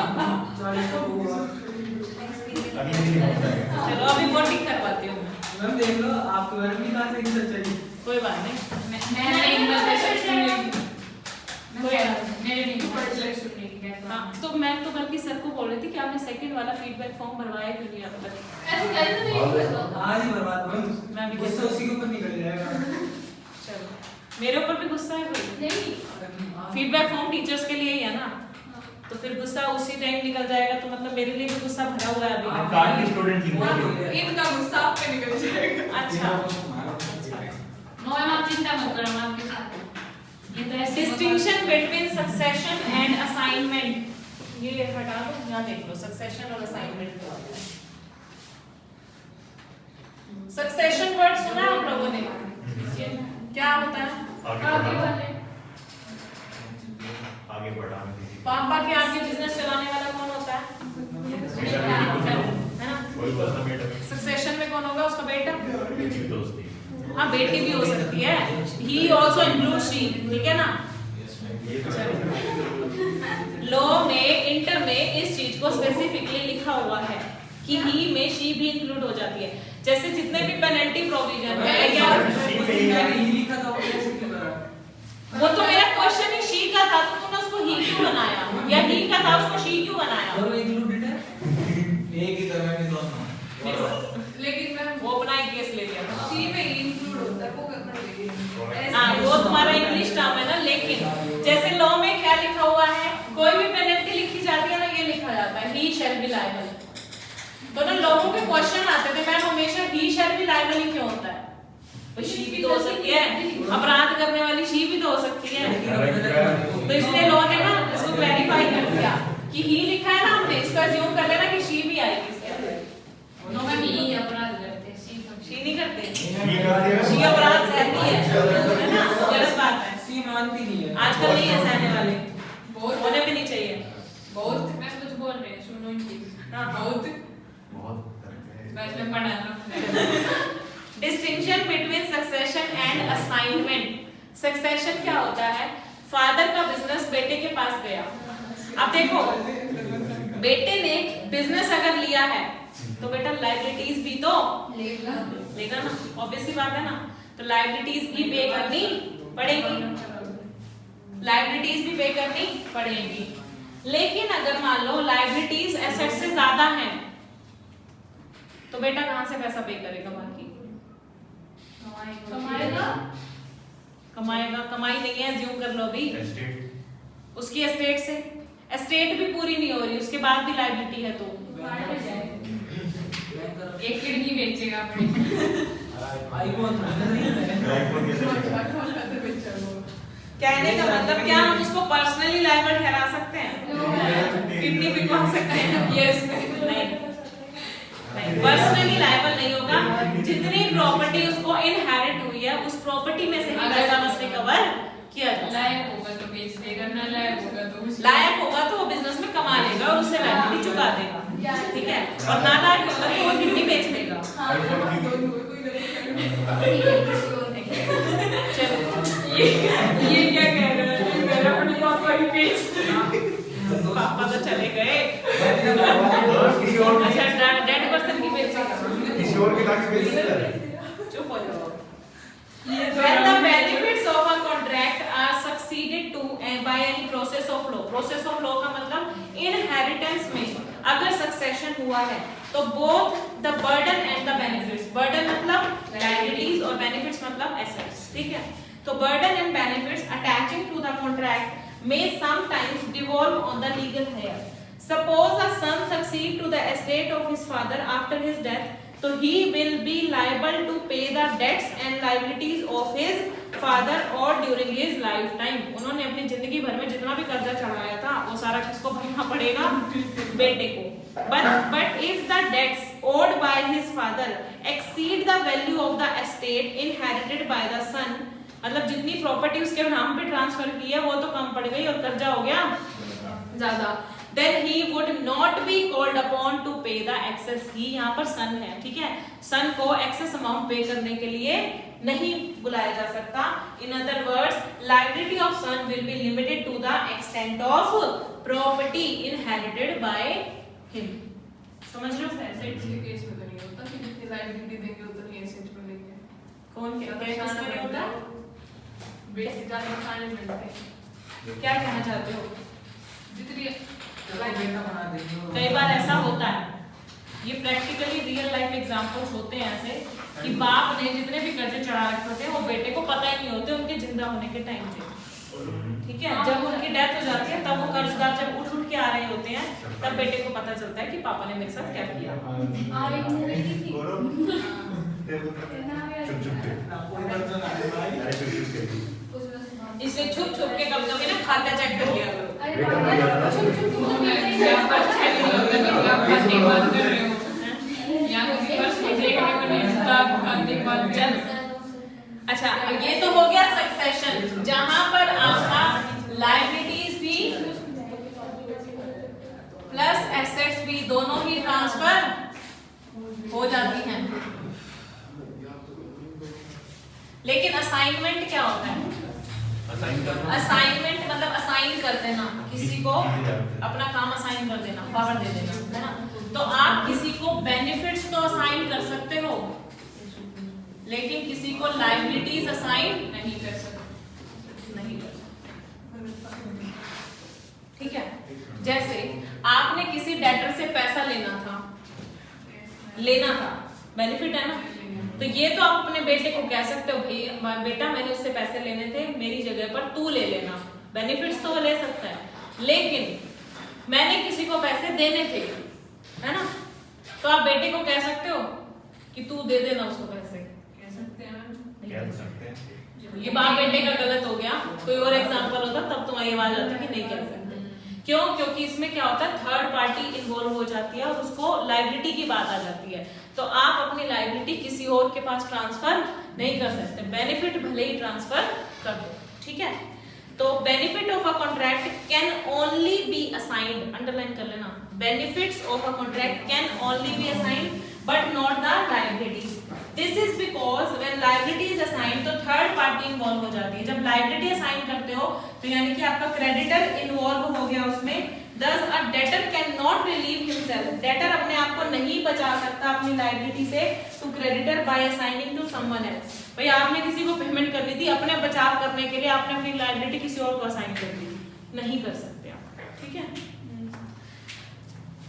अभी नहीं होता है चलो अभी वोटिंग करवाती हूँ मैं। मैम देख लो आपके बारे में कहां से सच्चाई। कोई बात नहीं, मैं नहीं मतलब सुनेगी कोई बात नहीं। मेरे नहीं पढ़ सुनेगी क्या। हाँ, तो मैं तो बल्कि सर को बोल रही थी कि आपने सेकंड वाला फीडबैक फॉर्म भरवाया क्यों नहीं आप बताइए। ऐसे कहते नहीं तो आज ही बर्बाद हो मैं भी गुस्सा उसी के ऊपर निकल जाएगा। चलो मेरे ऊपर भी गुस्सा है कोई? नहीं फीडबैक फॉर्म टीचर्स के लिए ही है ना, तो फिर गुस्सा उसी टाइम निकल जाएगा, तो मतलब मेरे लिए भी गुस्सा भरा हुआ है आप अभी। कार्ड की स्टूडेंट थी इनका गुस्सा आप पे निकल जाएगा। अच्छा नो मैम आप चिंता मत करो, मैं आपके साथ हूं। ये तो ऐसे distinction between succession and assignment, ये हटा दो, यहाँ देख लो सक्सेशन और असाइनमेंट क्या होता है। सक्सेशन वर्ड सुना है आप लोगों ने? क्या होता है? आगे वाले आगे बढ़ाने के लिए पापा के आगे बिजनेस चलाने वाला कौन होता है? है ना? कोई बोलता बेटा सक्सेशन में कौन होगा? उसका बेटा। मेरी दोस्ती हाँ बेटी भी हो सकती है, ही ऑल्सो इंक्लूड शी, ठीक है ना? ये तो लॉ में इंटर में इस चीज को स्पेसिफिकली लिखा हुआ है कि ही में शी भी इंक्लूड हो जाती है। जैसे जितने भी पेनल्टी प्रोविजन है क्या, मैंने ही लिखा था वो कैसे क्यों करा। वो तो मेरा क्वेश्चन ही शी का था, तो तुमने उसको ही क्यों बनाया, या ही का था उसको शी क्यों बनाया? दोनों इंक्लूडेड है एक ही तरह में दोनों। लेकिन मैं वो अपना एक केस ले लिया। सी में इंक्लूड होता है, वो करना चाहिए। हाँ वो तुम्हारा इंग्लिश टर्म है ना, लेकिन जैसे लॉ में क्या लिखा हुआ है, कोई भी पेनल्टी लिखी जाती है ना, ये लिखा जाता है ही शैल बी लायबल। तो ना लोगों के क्वेश्चन आते थे मैम हमेशा ही शैल बी लायबल ही क्यों होता है? तो शी भी तो हो सकती है, अपराध करने वाली शी भी तो हो सकती है। तो इसलिए लॉ ने ना इसको क्लैरिफाई कर दिया कि ही लिखा है ना, हमने इसको अज्यूम कर लेना कि शी भी आएगी इसके अंदर। नो मैम ये अपराध करते हैं, शी नहीं करते, ये करती है शी अपराध सहती है ना, गलत बात है। सी मानती नहीं है आजकल नहीं है सहने वाले, बहुत होने भी नहीं चाहिए। बहुत मैं कुछ बोल रही हूँ, सुनो इनकी। हाँ। बहुत बहुत करते हैं बस मैं पढ़ा रहा distinction between succession and assignment. Succession क्या होता है? फादर का बिजनेस बेटे के पास गया। अब देखो बेटे ने बिजनेस अगर लिया है तो बेटा लायबिलिटीज भी तो लेगा ना, ऑब्वियसली बात है ना। तो लायबिलिटीज भी पे करनी पड़ेगी, लायबिलिटीज भी पे करनी पड़ेगी। लेकिन अगर मान लो लायबिलिटीज एसेट से ज्यादा हैं तो बेटा कहां से पैसा पे करेगा? बाकी कमाएगा। कमाएगा, कमाई नहीं है अज्यूम कर लो अभी, एस्टेट उसकी एस्टेट से। एस्टेट भी पूरी नहीं हो रही, उसके बाद भी लायबिलिटी है, तो एक किडनी बेचेगा अपनी। आईफोन आईफोन कैसे कहने का मतलब क्या हम उसको पर्सनली लायबल ठहरा सकते हैं? किडनी बिकवा सकते हैं? यस नहीं, पर्सनली लायबल नहीं होगा। जितनी प्रॉपर्टी उसको इनहेरिट हुई है उस प्रॉपर्टी में से ही पैसा मस्ट रिकवर किया जाए। लायक होगा तो बेच देगा, ना लायक होगा तो लायक होगा तो वो बिजनेस में कमा लेगा और उससे लायबिलिटी चुका देगा, ठीक है, और ना लायक होगा तो वो किडनी बेच देगा। ये क्या कह रहे हैं, मेरा अपनी पापा ही बेच, पापा तो चले गए। अच्छा डेड पर्सन की बेचेगा, किसी और की ताकि बेच सकता है। चुप हो जाओ। When the benefits of a contract are succeeded to by any process of law, process of law का मतलब inheritance में अगर succession हुआ है तो both the burden and the benefits, burden मतलब liabilities और benefits मतलब assets, ठीक है। तो burden and benefits attaching to the contract may sometimes devolve on the legal heir. Suppose a son succeed to the estate of his father after his death, so he will be liable to pay the debts and liabilities of his father or during his lifetime. उन्होंने अपनी जिंदगी भर में जितना भी कर्जा चढ़ाया था वो सारा किसको भरना पड़ेगा, बेटे को। But if the debts owed by his father exceed the value of the estate inherited by the son, मतलब जितनी प्रॉपर्टी उसके नाम पे ट्रांसफर की है वो तो कम पड़ गई और कर्जा हो गया ज्यादा, then he would not be called upon to pay the excess. ही यहाँ पर सन है, ठीक है, सन को excess amount पे करने के लिए नहीं बुलाया जा सकता। In other words, liability of son will be limited to the extent of property inherited by him. समझ रहे हो? एसेट्स के केस में तो नहीं होता कि जितनी लायबिलिटी देंगे उतनी एसेट्स में लेंगे। कौन क्या केस में नहीं होता? बेच ज्यादा खाने मिलते हैं। क्या कहना चाहते हो? जितनी बेटा बना देंगे। कई बार ऐसा होता है, ये प्रैक्टिकली रियल लाइफ एग्जांपल्स होते हैं ऐसे कि बाप ने जितने भी कर्जे चढ़ा रखे होते हैं वो बेटे को पता ही नहीं होते उनके जिंदा होने के टाइम पे, ठीक है। जब उनकी डेथ हो जाती है तब वो कर्जदार जब उठ के आ रहे होते हैं तब बेटे को पता चलता है कि पापा ने मेरे साथ क्या किया। इसलिए छुप छुप के कभी कभी ना खाता चेक कर लिया करो। अच्छा, ये तो हो गया सक्सेशन जहां पर आपका लायबिलिटीज भी प्लस एसेट्स भी दोनों ही ट्रांसफर हो जाती हैं। लेकिन असाइनमेंट क्या होता है? असाइनमेंट मतलब असाइन कर देना, किसी को अपना काम असाइन कर देना, पावर दे देना, है ना। तो आप किसी को बेनिफिट्स तो असाइन कर सकते हो लेकिन किसी को लायबिलिटीज असाइन नहीं कर सकते, नहीं कर सकते, ठीक है। जैसे आपने किसी डेटर से पैसा लेना था, बेनिफिट है ना, तो ये तो आप अपने बेटे को कह सकते हो भाई बेटा मैंने उससे पैसे लेने थे, मेरी जगह पर तू ले लेना, बेनिफिट्स तो वो ले सकता है। लेकिन मैंने किसी को पैसे देने थे, है ना, तो आप बेटे को कह सकते हो कि तू दे देना उसको पैसे, कह सकते हैं। ये बाप बेटे का गलत हो गया। कोई और एग्जांपल होता तब तुम्हारी आवाज आती कि नहीं कह सकते। क्यों? क्योंकि इसमें क्या होता है, थर्ड पार्टी इन्वॉल्व हो जाती है और उसको लायबिलिटी की बात आ जाती है। तो आप अपनी लायबिलिटी किसी और के पास ट्रांसफर नहीं कर सकते, बेनिफिट भले ही ट्रांसफर कर दो, ठीक है। तो benefit of a contract can only be assigned, underline कर लेना, benefits of a contract can only be assigned but not the liabilities. This is because when liability is assigned तो थर्ड पार्टी इन्वॉल्व हो जाती है। जब liability assign करते हो तो यानी कि आपका क्रेडिटर इन्वॉल्व हो गया उसमें। Thus a debtor cannot relieve himself. Debtor अपने आप को नहीं बचा सकता अपनी लायबिलिटी से to creditor by assigning to someone else. भाई आपने किसी को पेमेंट करनी थी, अपने बचाव करने के लिए आपने अपनी लायबिलिटी किसी और को असाइन कर दी, नहीं कर सकते आप, ठीक है।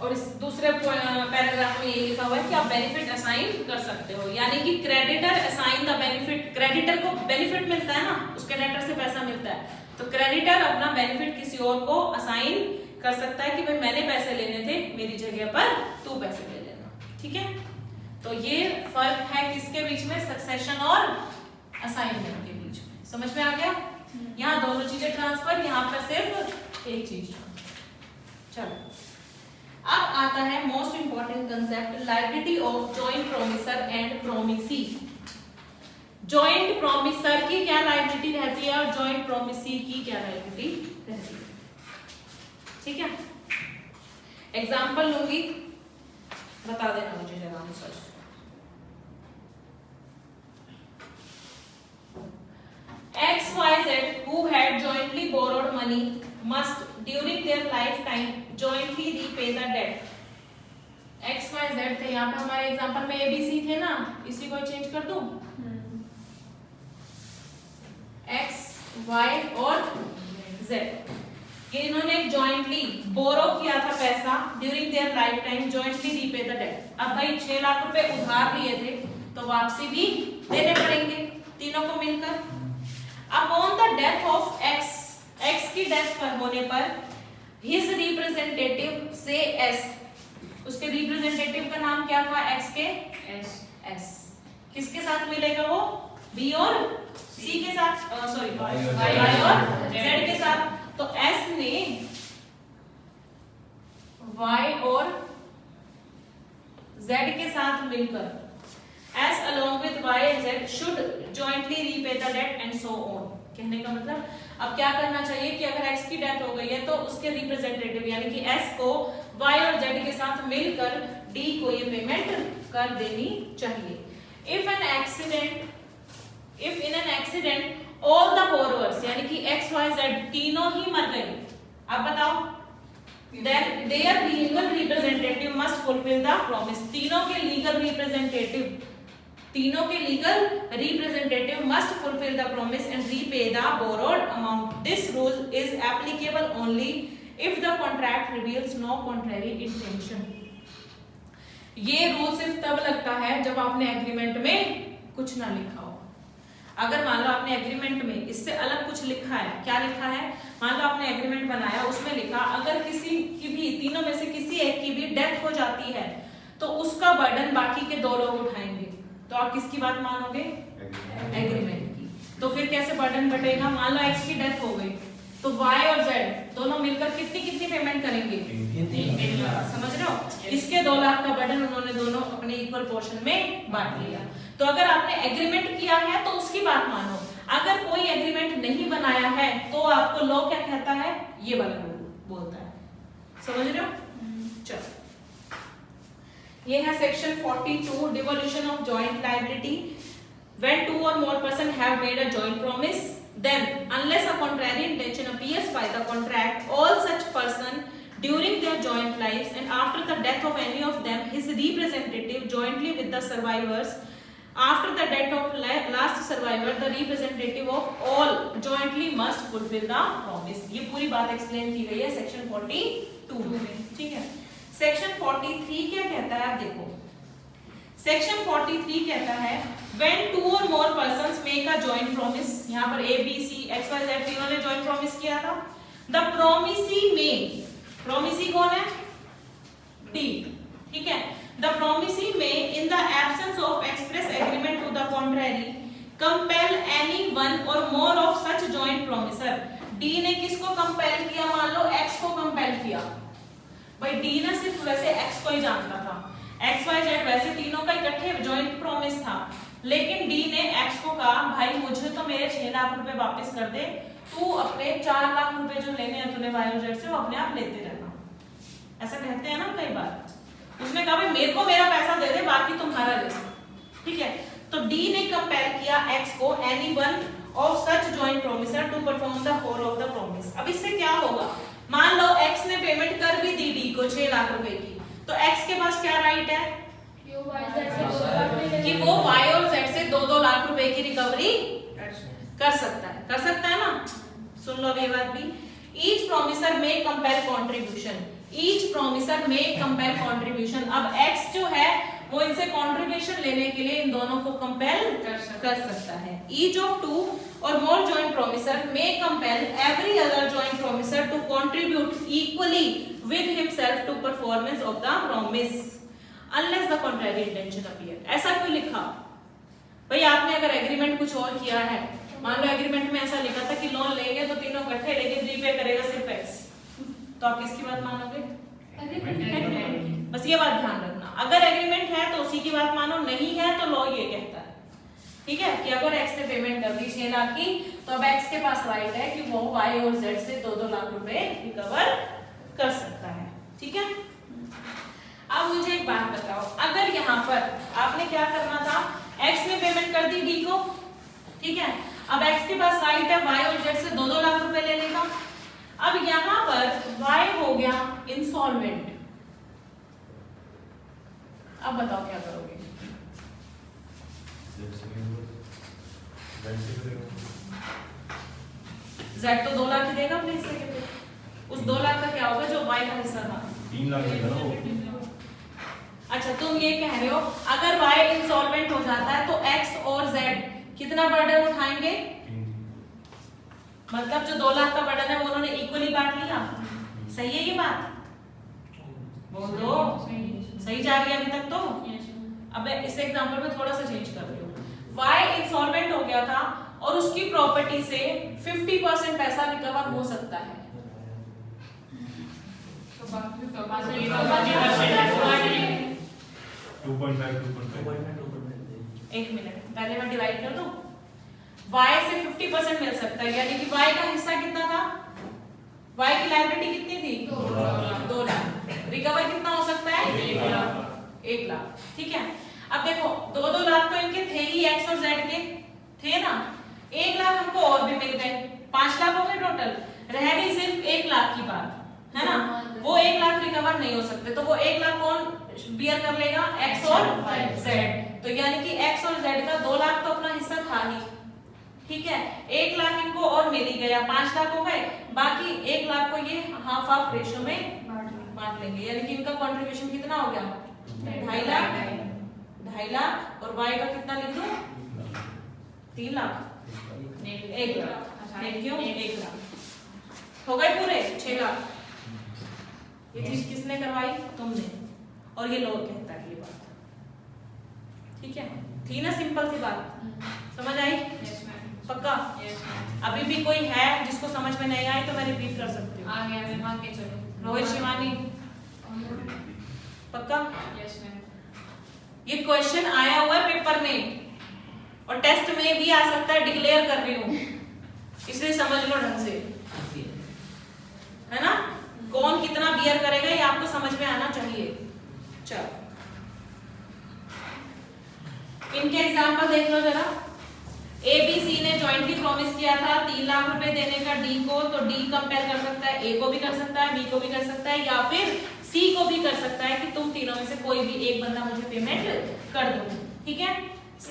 और इस दूसरे पैराग्राफ में ये लिखा हुआ है कि आप बेनिफिट असाइन कर सकते हो, यानी कि creditor assign the benefit, creditor को बेनिफिट मिलता है ना, उसके डेटर से पैसा मिलता है, तो क्रेडिटर अपना बेनिफिट किसी और को असाइन कर सकता है कि भाई मैंने पैसे लेने थे, मेरी जगह पर तू पैसे ले लेना, ठीक है। तो ये फर्क है किसके बीच में, सक्सेशन और असाइनमेंट के बीच में। समझ में आ गया? यहाँ दोनों चीजें ट्रांसफर, यहाँ पर सिर्फ एक चीज। चलो अब आता है most important concept, liability of joint promisor and promisee. Joint promisor की क्या लायबिलिटी रहती है और जॉइंट प्रोमिसी की क्या लायबिलिटी रहती है, ठीक है। एग्जांपल लूंगी, बता देना मुझे जरा answer. XYZ who had jointly borrowed money must during their lifetime jointly repay the debt। XYZ थे यहाँ पे हमारे एग्जांपल में ABC थे ना, इसी को चेंज कर दूं, X Y और Z, ये इन्होंने जॉइंटली बोरो किया था पैसा during their life time, jointly repay the debt. अब भाई 6 लाख रुपए उधार लिए थे तो वापसी भी देने पड़ेंगे तीनों को मिलकर। Upon the death of X की डेथ पर होने पर हिज रिप्रेजेंटेटिव से S, उसके रिप्रेजेंटेटिव का नाम क्या था X के S, किसके साथ मिलेगा वो, B और C के साथ, सॉरी Y और Z के साथ। तो S ने Y और Z के साथ मिलकर S along with Y and Z should jointly repay the debt and so on। कहने का मतलब अब क्या करना चाहिए कि अगर X की डेथ हो गई है तो उसके रिप्रेजेंटेटिव यानी कि S को Y और Z के साथ मिलकर D को ये पेमेंट कर देनी चाहिए। If in an accident all the borrowers यानी कि X Y Z तीनों ही मर गए, अब बताओ, then their legal representative must fulfill the promise। तीनों के legal representative must fulfill the promise and repay the borrowed amount। This rule is applicable only if the contract reveals no contrary intention। ये rule सिर्फ तब लगता है जब आपने agreement में कुछ ना लिखा हो। अगर मान लो आपने एग्रीमेंट में इससे अलग कुछ लिखा है, क्या लिखा है, मान लो आपने एग्रीमेंट बनाया, उसमें लिखा अगर किसी की भी तीनों में से किसी एक की भी डेथ हो जाती है तो उसका बर्डन बाकी के 2 लोग उठाएंगे, तो आप किसकी बात मानोगे, एग्रीमेंट की। तो फिर कैसे बर्डन बटेगा, मान लो X की डेथ हो गई तो Y और Z दोनों मिलकर कितनी पेमेंट करेंगे, 3 लाख, समझ रहे हो। इसके 2 लाख का बर्डन उन्होंने दोनों अपने इक्वल पोर्शन में बांट लिया। तो अगर आपने एग्रीमेंट किया है तो उसकी बात मानो, अगर कोई एग्रीमेंट नहीं बनाया है तो आपको लॉ क्या कहता है, ये वाला रूल बोलता है, समझ रहे हो। चलो ये है section 42, devolution of joint liability. When 2 or more persons have made a joint promise, then unless a contrary intention appears by the contract, all such person during their joint lives and after the death of any of them, his representative jointly with the survivors, after the death of last survivor, the representative of all jointly must fulfill the promise। ये पूरी बात explain की गई है section 42 में, ठीक है। Section 43 क्या कहता है, आप देखो, सेक्शन 43 कहता है when 2 or more persons make a joint promise, यहाँ पर A B C X Y Z तीनों ने joint promise किया था, the promisee may, promisee कौन है, D, ठीक है, the promisee may in the absence of express agreement to the contrary compel any one or more of such joint promiser। D ने किसको कंपेल किया, मान लो X को कंपेल किया, भाई D ने सिर्फ वैसे X को ही जानता था, X Y Z वैसे तीनों का इकट्ठे जॉइंट प्रॉमिस था, लेकिन D ने X को कहा भाई मुझे तो मेरे 6 लाख रुपए वापस कर दे, तू अपने 4 लाख रुपए जो लेने हैं तूने Y और Z से वो अपने आप लेते रहना, ऐसा कहते हैं ना कई बार। उसने कहा भाई मेरे को मेरा पैसा दे दे, बाकी तुम्हारा ले, ठीक है। तो D ने कंपेल किया X को any one of such joint promisor to perform the whole of the promise. अब इससे क्या होगा, मान लो X ने पेमेंट कर भी दी D को 6 लाख रुपए की, तो X के पास क्या राइट है कि वो Y और Z से 2-2 लाख रुपए की रिकवरी कर सकता है ना। सुन लो अब ये बात भी, ईच प्रोमिसर में कंपेल कंट्रीब्यूशन, ईच प्रोमिसर में कंपेल कंट्रीब्यूशन। अब X जो है वो इनसे कंट्रीब्यूशन लेने के लिए इन दोनों को कंपेल कर सकता है। Each of 2 or more joint promiser may compel every other joint promiser to contribute equally with himself to performance of the promise unless the contrary intention appear। ऐसा क्यों लिखा भाई, आपने अगर एग्रीमेंट कुछ और किया है, मान लो एग्रीमेंट में ऐसा लिखा था कि लोन लेंगे तो तीनों इकट्ठे लेंगे, रीपे करेगा सिर्फ X, तो आप किसकी बात मानोगे, बस ये बात ध्यान रखना, अगर एग्रीमेंट है तो उसी की बात मानो, नहीं है तो लॉ ये कहता है, ठीक है, कि अगर एक्स ने पेमेंट कर दी 6 लाख की, तो अब एक्स के पास राइट है कि वो वाई और जेड से 2-2 लाख रुपए रिकवर कर सकता है, ठीक है। अब मुझे एक बात बताओ, अगर यहाँ पर आपने क्या करना था, एक्स ने पेमेंट कर डी को, ठीक है, अब एक्स के पास राइट है वाई और जेड से 2-2 लाख रुपए लेने का। अब यहाँ पर वाई हो गया इंसॉल्वेंट, अब बताओ क्या करोगे? जेड तो 2 लाख ही देगा अपने हिस्से के लिए, उस 2 लाख का क्या होगा जो वाई का हिस्सा था? 3 लाख देगा ना वो। अच्छा, तुम ये कह रहे हो अगर वाई इंसॉल्वेंट हो जाता है तो एक्स और जेड कितना बर्डन उठाएंगे? मतलब जो 2 लाख का बर्डन है वो उन्होंने इक्वली बांट लिया, सही है ये बात? बोलो, सही जा रही है अभी तक तो? अब इस एग्जांपल में थोड़ा सा चेंज कर रही हूँ, वाई इंसॉल्वेंट हो गया था और उसकी प्रॉपर्टी से 50% पैसा रिकवर हो सकता है, तो बाकी तो 2.5 एक मिनट पहले मैं डिवाइड कर दूं, y से 50% मिल सकता है, यानी कि y का हिस्सा कितना था? y की लायबिलिटी कितनी थी? 2 लाख। रिकवर कितना हो सकता है? 1 लाख, ठीक है। अब देखो 2-2 लाख तो इनके थे ही, x और z के थे ना, 1 लाख हमको और भी मिल गए, 5 लाख हो गए टोटल, रह गई सिर्फ 1 लाख की बात, है ना। वो 1 लाख रिकवर नहीं हो सकते, तो वो 1 लाख कौन बियर कर लेगा? x और z। तो यानी कि x और z का 2 लाख तो अपना हिस्सा था ही, ठीक है, 1 लाख इनको और मिल ही गया, 5 लाख हो गए, बाकी 1 लाख को ये हाफ हाफ रेशियो में बांट लेंगे, यानी कि इनका कंट्रीब्यूशन कितना हो गया? 2.5 लाख, 2.5 लाख, और y का कितना लिख दूं? 3 लाख, 1 लाख, क्यों 1 लाख हो गए पूरे 6 लाख। ये चीज किसने करवाई? तुमने, और ये लोग कहता है ये बात, ठीक है, थी ना सिंपल सी बात, समझ आई? पक्का? अभी भी कोई है जिसको समझ में नहीं आई तो मैं रिपीट कर सकती हूँ। आ गया, मैं मान के चलो। रोहित शिवानी, पक्का? Yes ma'am. ये क्वेश्चन आया हुआ है पेपर में और टेस्ट में भी आ सकता है, डिक्लेयर कर रही हूँ, इसलिए समझ लो ढंग से, है ना। कौन कितना बियर करेगा ये आपको समझ में आना चाहिए। चलो इनके एग्जांपल देख लो जरा। ए बी सी ने जॉइंटली प्रॉमिस किया था 3 लाख रुपए देने का डी को, तो डी कंपेयर कर सकता है, ए को भी कर सकता है, बी को भी कर सकता है, या फिर सी को भी कर सकता है कि तुम तीनों में से कोई भी एक बंदा मुझे पेमेंट कर दो, ठीक है।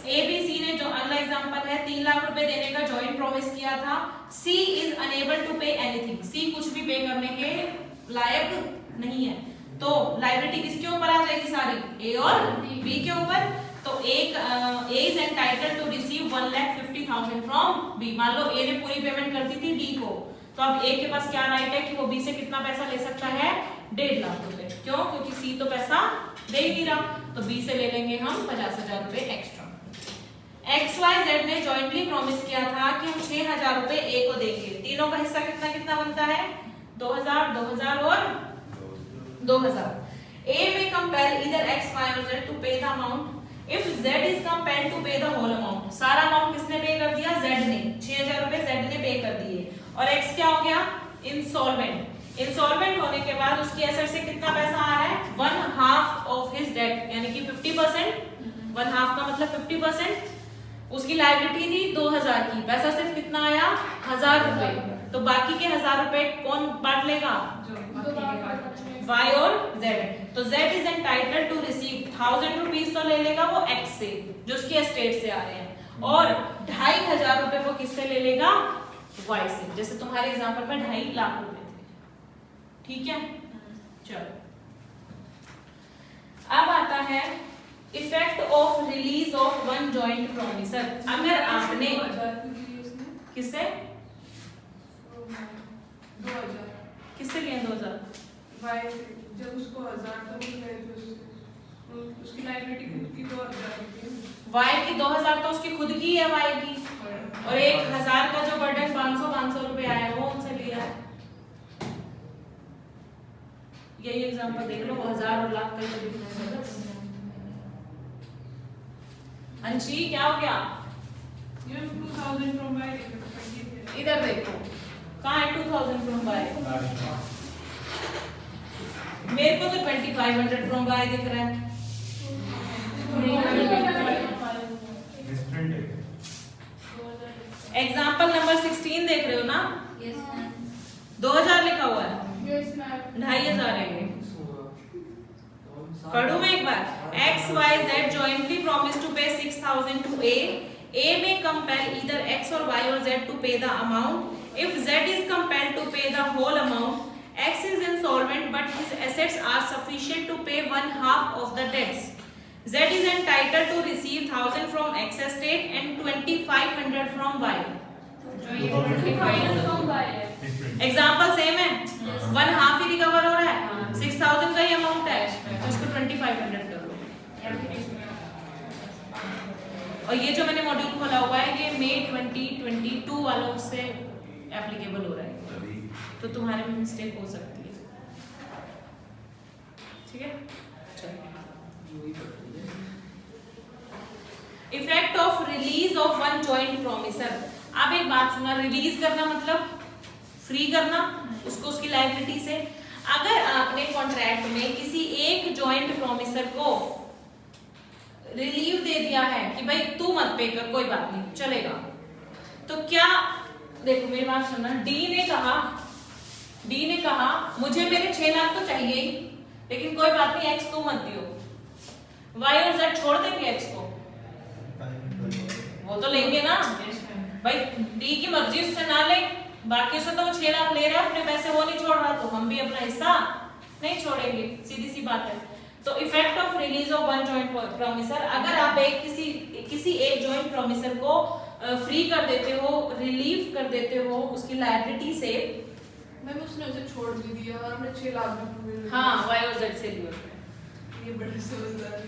ए बी सी ने, जो अगला एग्जांपल है, 3 लाख रुपए देने का जॉइंट प्रॉमिस किया था, सी is unable to pay anything, सी कुछ भी पे करने के लायक नहीं है, तो लायबिलिटी किसके ऊपर आ जाएगी? सारी ए और बी के ऊपर। तो एक A is entitled to receive 1,50,000 from B. मान लो ए ने पूरी पेमेंट कर दी थी डी को, तो अब ए के पास क्या राइट है कि वो बी से कितना पैसा ले सकता है? 1.5 लाख रुपए। क्यों? क्योंकि सी तो पैसा दे ही नहीं रहा, तो बी से ले लेंगे हम 50,000 रुपए एक्स्ट्रा। एक्स वाई जेड ने जॉइंटली प्रॉमिस किया था कि हम 6,000 रुपए ए को देंगे, तीनों का हिस्सा कितना कितना बनता है? 2,000, 2,000 और 2,000। A may compel either X, Y or Z to pay the amount if Z is compelled to pay the whole amount। सारा अमाउंट किसने पे कर दिया? Z ने, 6,000 रुपए Z ने पे कर दिए, और X क्या हो गया? इंसॉल्वेंट। इंसॉल्वेंट होने के बाद उसकी एसेट से कितना पैसा आ रहा है? 1/2 ऑफ हिज डेट, यानी कि 50%, 1/2 का मतलब 50%। उसकी लायबिलिटी थी 2,000 की, पैसा सिर्फ कितना आया? 1,000 रुपए। तो बाकी के 1,000 रुपए कौन बांट लेगा? Y और Z। तो Z is entitled to receive 1,000 rupees तो ले लेगा वो X से, जो उसकी एस्टेट से आ रहे हैं, और 2,500 रुपए वो किससे ले लेगा? Y से। जैसे तुम्हारे एग्जांपल में 2.5 लाख रुपए थे, ठीक है। चलो अब आता है effect of release of one joint promiser. अगर आपने किससे 2,000 किससे लिए 2,000? वाई जब उसको 1,000 तो मिल गए थे, उसकी लायबिलिटी खुद की 2,000 की, Y की 2,000 तो उसकी खुद की है Y की, और 1,000 का जो बर्डन 500 रुपए आया वो उनसे लिया है। यही एग्जांपल देख लो, 1000 और लाख का ही डिफरेंस है बस। अंशी क्या हो गया? You have 2000 from Y. इधर देखो कहाँ है 2000 फ्रॉम बाय? मेरे को तो 2500 फ्रॉम बाय दिख रहा है। डिफरेंट है। एग्जाम्पल नंबर 16 देख रहे हो ना? Yes, ma'am. 2000 लिखा हुआ है, Yes, ma'am. 2500 है ये। पढ़ूं मैं एक बार? X, Y, Z jointly promise to pay 6000 to A. A may compel either X or Y or Z to pay the amount. If Z is compelled to pay the whole amount, X is insolvent but his assets are sufficient to pay 1/2 of the debts. Z is entitled to receive 1000 from X estate and 2500 from Y. Example same है, 1/2 ही recover हो रहा है, 6000 का ही amount है, तो इसको 2500 कर लो। और ये जो मैंने मॉड्यूल खोला हुआ है ये मई 2022 वालों से एप्लीकेबल हो रहा है, तो तुम्हारे में मिस्टेक हो सकती है। ठीक है, effect of release of one joint promiser. अब एक बात सुना, रिलीज करना मतलब फ्री करना उसको उसकी लायबिलिटी से। अगर आपने कॉन्ट्रैक्ट में किसी एक जॉइंट प्रॉमिसर को रिलीव दे दिया है कि भाई तू मत पे कर, कोई बात नहीं चलेगा, तो क्या, देखो मेरी बात सुनना, डी ने कहा मुझे मेरे 6 लाख तो चाहिए ही, लेकिन कोई बात नहीं एक्स तू मत दियो। वाई और जेड छोड़ देंगे एक्स को, वो तो लेंगे ना भाई, डी की मर्जी उससे ना ले, बाकी से तो वो 6 लाख ले रहा है अपने पैसे, वो नहीं छोड़ रहा, तो हम भी अपना हिस्सा नहीं छोड़ेंगे, सीधी सी बात है। तो effect of release of one joint promiser, अगर आप किसी एक जॉइंट प्रॉमिसर को फ्री कर देते हो, रिलीव कर देते हो उसकी लायबिलिटी से, मैम उसने उसे छोड़ भी दिया और हमने 6 लाख रुपए। हाँ वाई और जेड से लिया, ये बड़े समझदार है।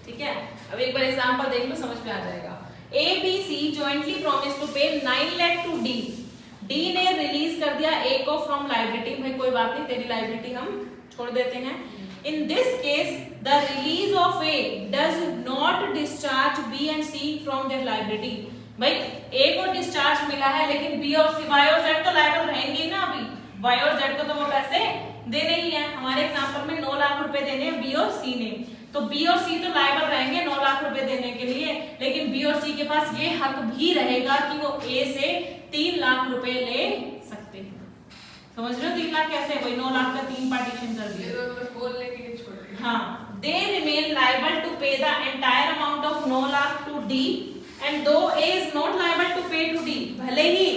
ठीक है। अब एक बार एग्जांपल देख लो, समझ में आ जाएगा। A, B, C jointly promised to pay 9 lakh to D. D ने रिलीज कर दिया A को फ्रॉम लायबिलिटी, भाई कोई बात नहीं तेरी लायबिलिटी हम छोड़ देते हैं। In this case, the release of A does not discharge B and C from their liability. भाई A को डिस्चार्ज मिला है, लेकिन B और C, Y और Z तो लायबल रहेंगे ही ना अभी, Y और Z को तो वो पैसे देने ही है। हमारे एग्जांपल में 9 लाख रुपए देने हैं B और C ने, तो B और C तो लायबल रहेंगे 9 लाख रुपए देने के लिए, लेकिन B और C के पास ये हक भी रहेगा कि वो A से 3 लाख रुपए ले सकते हैं। समझ रहे हो 3 लाख कैसे, कोई 9 लाख का 3 पार्टीशन कर दिया। बोलने के लिए छोड़ दिया। हाँ, they remain liable to pay the entire amount of 9 lakh to D, and though A is not liable to pay to D, भले ही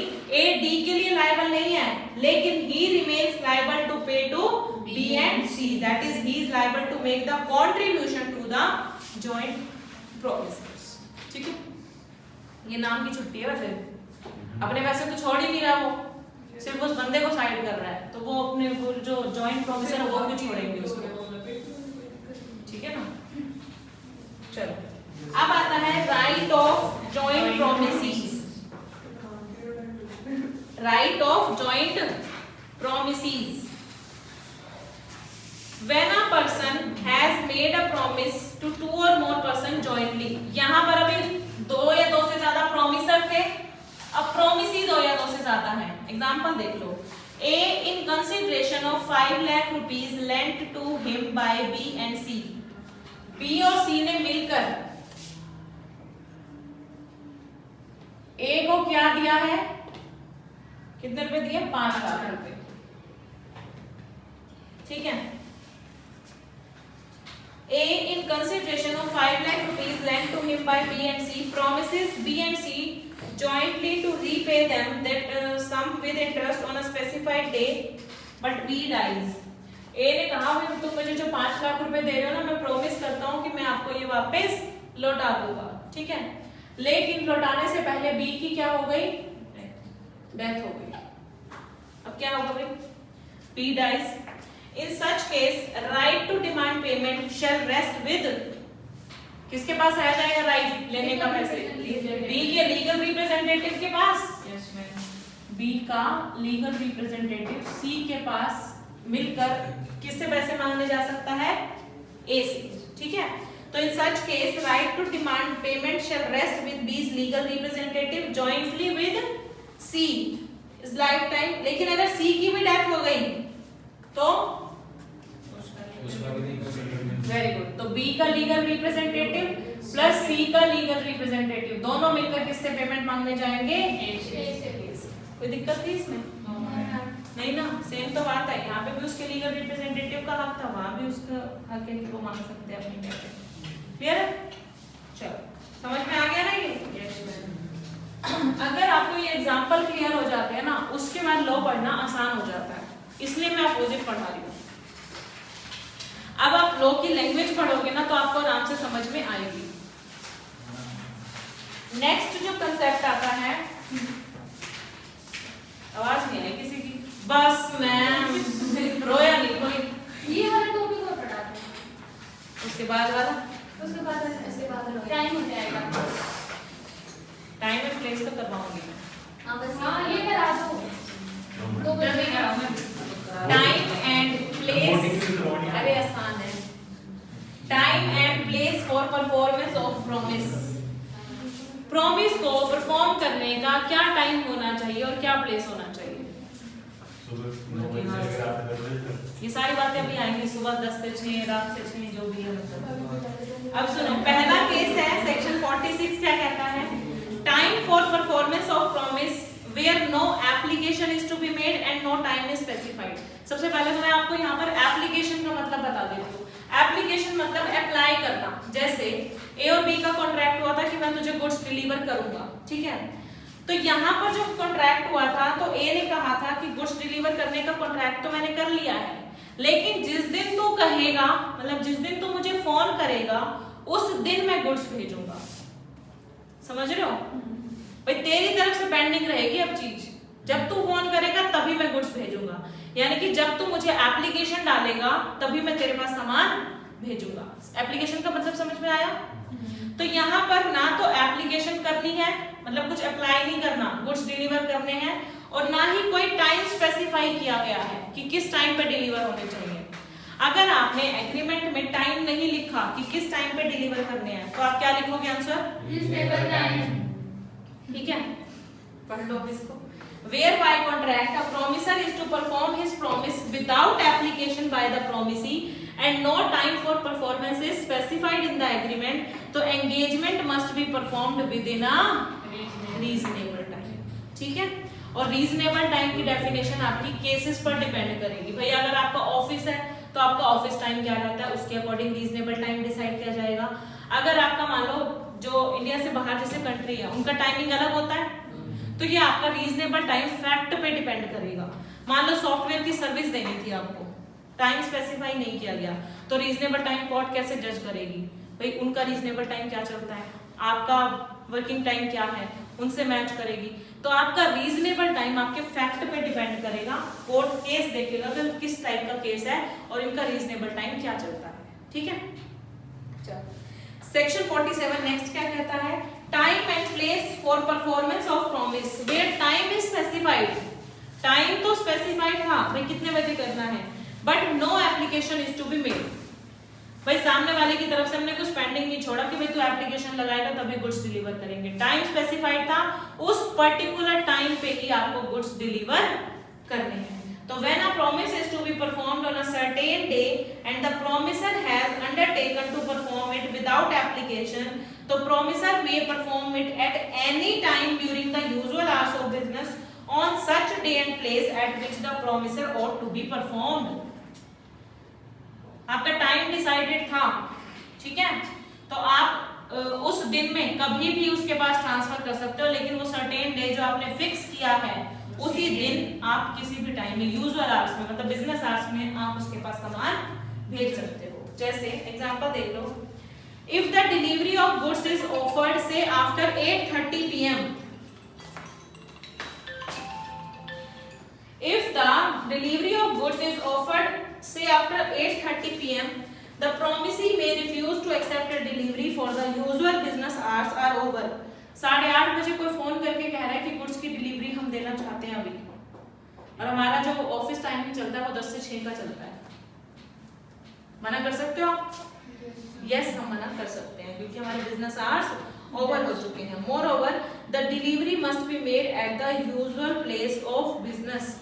A D के लिए liable नहीं है, लेकिन he remains liable to pay to B and C, that is he is liable to make the contribution to the joint promisers। ठीक है, ये नाम की छुट्टी है वैसे, अपने पैसे तो छोड़ ही नहीं रहा वो, सिर्फ उस बंदे को साइड कर रहा है, तो वो अपने जो जॉइंट प्रॉमिसर है वो क्यों छोड़ेंगे उसको, ठीक है ना। चलो अब आता है right of joint promises. Right of joint promises, when a person has made a promise to 2 or more person jointly, यहाँ पर अभी 2 या 2 से ज्यादा प्रॉमिसर थे, अब प्रॉमिस ही 2 या 2 से ज्यादा है। एग्जांपल देख लो, A in consideration of 5 lakh rupees lent to him by B and C. B और C ने मिलकर A को क्या दिया है, कितने रुपए दिए, 5 लाख रुपए, ठीक है। A in consideration of 5 lakh rupees lent to him by B and C promises B and C jointly to repay them that sum with interest on a specified day, but B dies. A ने कहा तुम मुझे जो 5 लाख रुपए दे रहे हो ना, मैं प्रॉमिस करता हूँ कि मैं आपको ये वापस लौटा दूंगा, ठीक है, लेकिन लौटाने से पहले B की क्या हो गई, डेथ हो गई। अब क्या होगा भाई, B dies. In such case, right to demand payment shall rest with, किसके पास आ जाएगा राइट लेने का पैसे, B के लीगल रिप्रेजेंटेटिव के पास। B का लीगल रिप्रेजेंटेटिव C के पास मिलकर किससे पैसे मांगने जा सकता है? ए से, ठीक है। तो in such case right to demand payment shall rest with B's legal representative jointly with C is lifetime. लेकिन अगर सी की भी डेथ हो गई तो वेरी गुड, तो बी का लीगल रिप्रेजेंटेटिव प्लस सी का लीगल रिप्रेजेंटेटिव दोनों मिलकर किससे पेमेंट मांगने जाएंगे? ए से। कोई दिक्कत थी इसमें? नहीं ना, सेम तो बात है। यहाँ पे भी उसके लीगल रिप्रेजेंटेटिव का हक था, वहां भी उसका हक है कि वो मांग सकते हैं अपनी पेमेंट। क्लियर है? चलो समझ में आ गया ना ये? अगर आपको ये एग्जांपल क्लियर हो जाते हैं ना, उसके बाद लॉ पढ़ना आसान हो जाता है, इसलिए मैं अपोजिट पढ़ा रही हूँ। अब आप लॉ की लैंग्वेज पढ़ोगे ना तो आपको आराम से समझ में आएगी। नेक्स्ट जो कंसेप्ट आता है, आवाज नहीं आई किसी की, बस मैम रोया नहीं कोई। ये वाला टॉपिक और पढ़ा दो, उसके बाद वाला, उसके बाद ऐसे बात टाइम हो जाएगा। टाइम एंड प्लेस तो करवाऊंगी मैं। हाँ ये करा दो, तो नहीं कराऊंगा। टाइम एंड प्लेस, अरे आसान है। Time and place for performance of promise. Promise को परफॉर्म करने का क्या टाइम होना चाहिए और क्या प्लेस होना चाहिए? ये सारी बातें अभी आएंगी, सुबह 10 से 6, रात से 6, जो भी है मतलब। अब सुनो, पहला केस है सेक्शन 46 क्या कहता है? Time for performance of promise where no application is to be made and no time is specified. सबसे पहले तो मैं आपको यहाँ पर एप्लीकेशन का मतलब बता देती हूँ। एप्लीकेशन मतलब अप्लाई करना। जैसे ए और बी का कॉन्ट्रैक्ट हुआ था कि मैं तुझे गुड्स डिलीवर करूंगा, ठीक है। तो यहाँ पर जो कॉन्ट्रैक्ट हुआ था तो ए ने कहा था कि गुड्स डिलीवर करने का कॉन्ट्रैक्ट तो मैंने कर लिया है, लेकिन जिस दिन तू कहेगा, मतलब जिस दिन तू मुझे फोन करेगा उस दिन मैं गुड्स भेजूंगा। समझ रहे हो भाई? तेरी तरफ से पेंडिंग रहेगी अब चीज, जब तू फोन करेगा तभी मैं गुड्स भेजूंगा, यानी कि जब तू मुझे एप्लीकेशन डालेगा तभी मैं तेरे पास सामान भेजूंगा। एप्लीकेशन का मतलब समझ में आया? तो यहाँ पर ना तो एप्लीकेशन करनी है, मतलब कुछ अप्लाई नहीं करना, गुड्स डिलीवर करने हैं, और ना ही कोई टाइम स्पेसिफाई किया गया है कि किस टाइम पे डिलीवर होने चाहिए। अगर आपने एग्रीमेंट में टाइम नहीं लिखा कि किस टाइम पे डिलीवर करने हैं तो आप क्या लिखोगे आंसर? Reasonable time. ठीक है, पढ़ लो इसको। Whereby contract a promisor is to perform his promise without application by the promisee and no time for performance is specified in the agreement, तो engagement must be performed within a reasonable time। ठीक है, और reasonable time की definition आपकी cases पर depend करेगी। भाई अगर आपका ऑफिस है तो आपका ऑफिस टाइम क्या रहता है, उसके अकॉर्डिंग रीजनेबल टाइम डिसाइड किया जाएगा। अगर आपका मान लो जो इंडिया से बाहर जैसे कंट्री है उनका टाइमिंग अलग होता है, तो ये आपका रीजनेबल टाइम फैक्ट पे डिपेंड करेगा। मान लो सॉफ्टवेयर की सर्विस देनी थी आपको, टाइम स्पेसिफाई नहीं किया गया, तो रीजनेबल टाइम कोर्ट कैसे जज करेगी? भाई उनका रीजनेबल टाइम क्या चलता है, आपका वर्किंग टाइम क्या है, उनसे मैच करेगी। तो आपका रीजनेबल टाइम आपके फैक्ट पे डिपेंड करेगा। कोर्ट केस देखेगा कि किस टाइप का केस है और इनका रीजनेबल टाइम क्या चलता है। ठीक है, चलो सेक्शन 47 नेक्स्ट क्या कहता है? Time and place for performance of promise where time is specified. Time तो स्पेसिफाइड था भाई कितने बजे करना है, but no application is to be made. भाई सामने वाले की तरफ से हमने कुछ पेंडिंग नहीं छोड़ा कि भाई तू एप्लीकेशन लगाएगा तभी गुड्स डिलीवर करेंगे। टाइम स्पेसिफाइड था, उस पर्टिकुलर टाइम पे ही आपको गुड्स डिलीवर करने हैं। तो when a promise is to be performed on a certain day and the promisor has undertaken to perform it without application, तो promisor may perform it at any time during the usual hours of business on such day and place at which the promisor ought to be performed। आपका time decided था, ठीक है, तो आप उस दिन में कभी भी उसके पास ट्रांसफर कर सकते हो, लेकिन वो सर्टेन डे जो आपने फिक्स किया है उसी दिन आप किसी भी टाइम में यूजुअल आवर्स में मतलब बिजनेस आवर्स में आप उसके पास सामान भेज सकते हो। जैसे एग्जांपल देख लो, if the delivery of goods is offered say after 8:30 PM, if the delivery of goods is offered say after 8:30 PM, the promisee may refuse to accept a delivery for the usual business hours are over। 8:30 बजे कोई phone करके कह रहा है कि goods की delivery हम देना चाहते हैं अभी, और हमारा जो ऑफिस टाइमिंग चलता है वो 10 से 6 का चलता है। मना कर सकते हो आप? यस, हम मना कर सकते हैं क्योंकि हमारे बिजनेस आवर्स ओवर हो चुके हैं। More over the delivery must be made at the usual place of business.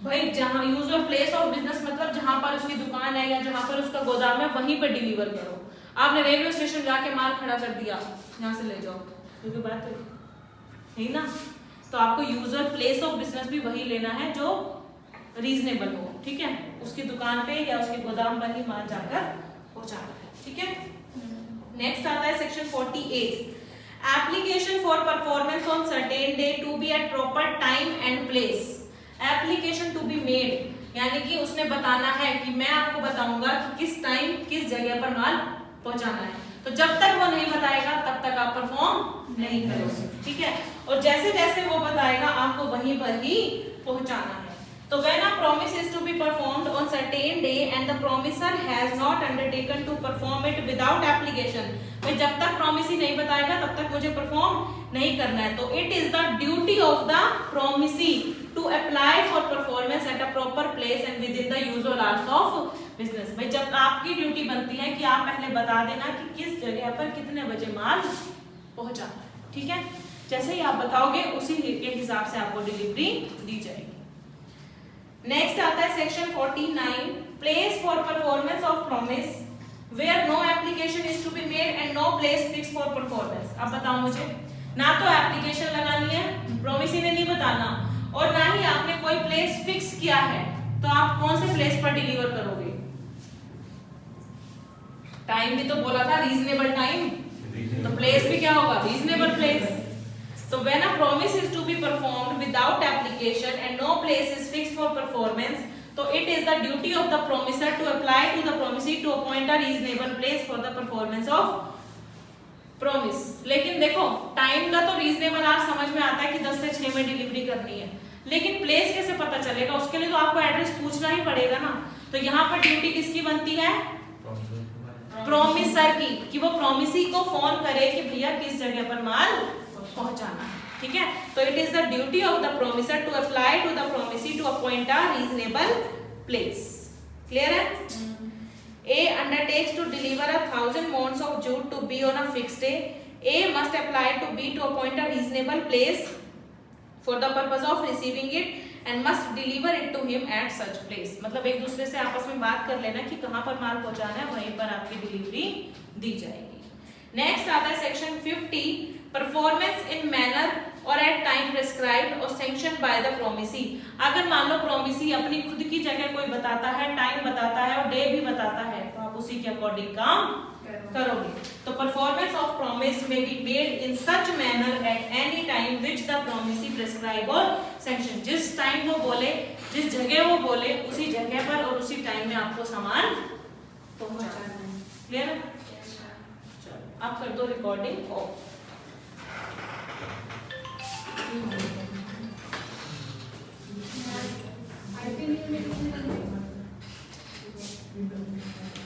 भाई जहाँ यूजुअल प्लेस ऑफ बिजनेस मतलब जहाँ पर उसकी दुकान है या जहाँ पर उसका गोदाम है वहीं पर डिलीवर करो। आपने रेलवे स्टेशन जाके माल खड़ा कर दिया, यहाँ से ले जाओ, क्योंकि बात है ना। तो आपको यूजुअल प्लेस ऑफ बिजनेस भी वही लेना है जो रीजनेबल हो, ठीक है। उसकी दुकान पे या उसके गोदाम पर ही माल जाकर पहुंचाना है, ठीक है। नेक्स्ट आता है section 48, application for performance on certain day to be at proper time and place. Application to be made, यानी कि उसने बताना है कि मैं आपको बताऊंगा कि किस टाइम किस जगह पर माल पहुंचाना है। तो जब तक वो नहीं बताएगा तब तक आप परफॉर्म नहीं करोगे, ठीक है। और जैसे जैसे वो बताएगा आपको वहीं पर ही पहुंचाना है। तो when a promise is to be performed on certain day and the promiser has not undertaken to perform it without application, भाई जब तक प्रॉमिस ही नहीं बताएगा तब तक मुझे परफॉर्म नहीं करना है। तो it is the duty of the promisee to apply for performance at a proper place and within the usual hours of business। भाई जब आपकी ड्यूटी बनती है कि आप पहले बता देना कि किस जगह पर कितने बजे माल पहुंचाना है, ठीक है। जैसे ही आप बताओगे उसी के हिसाब से आपको डिलीवरी दी जाएगी। नेक्स्ट आता है section 49, place for performance of promise where no application is to be made and no place fix for performance. अब बताओ मुझे, ना तो एप्लीकेशन लगानी है, प्रॉमिस ही ने नहीं बताना, और ना ही आपने कोई प्लेस फिक्स किया है, तो आप कौन से प्लेस पर डिलीवर करोगे? टाइम भी तो बोला था रीजनेबल टाइम, तो प्लेस भी क्या होगा? Reasonable place. So when a promise is to be performed without application and no place is fixed for performance, so it is the duty of the promiser to apply to the promisee to appoint a reasonable place for the performance of promise। लेकिन देखो time का तो reasonable आज समझ में आता है कि 10 से 6 में डिलीवरी करनी है, लेकिन प्लेस कैसे पता चलेगा? उसके लिए तो आपको एड्रेस पूछना ही पड़ेगा ना। तो यहाँ पर ड्यूटी किसकी बनती है? प्रोमिसर की, कि वो प्रोमिसी को फोन करे कि भैया किस जगह पर माल पहुंचाना है, ठीक है। तो it is the duty of the promisor to apply to the promisee to appoint a reasonable place. Clear है? A undertakes to deliver 1000 mounds of jute to B on a fixed day. A must apply to B to appoint a reasonable place for the purpose of receiving it and must deliver it to him at such place। मतलब एक दूसरे से आपस में बात कर लेना कि कहाँ पर माल पहुंचाना है, वहीं पर आपकी डिलीवरी दी जाएगी। नेक्स्ट आता है सेक्शन 50, परफॉर्मेंस इन मैनर और एट टाइम प्रेस्क्राइब्ड और सैंक्शन बाय द प्रोमिसी। अगर मान लो प्रोमिसी अपनी खुद की जगह कोई बताता है, टाइम बताता है और डे भी बताता है, तो आप उसी के अकॉर्डिंग काम करोगे। तो परफॉर्मेंस ऑफ प्रॉमिस में be made in such manner at any time which the promisee prescribe और सैंक्शन। जिस टाइम वो बोले, जिस जगह वो बोले, उसी जगह पर और उसी टाइम में आपको सामान पहुंचाना है। क्लियर है? चलो आप कर दो रिकॉर्डिंग ऑफ। I think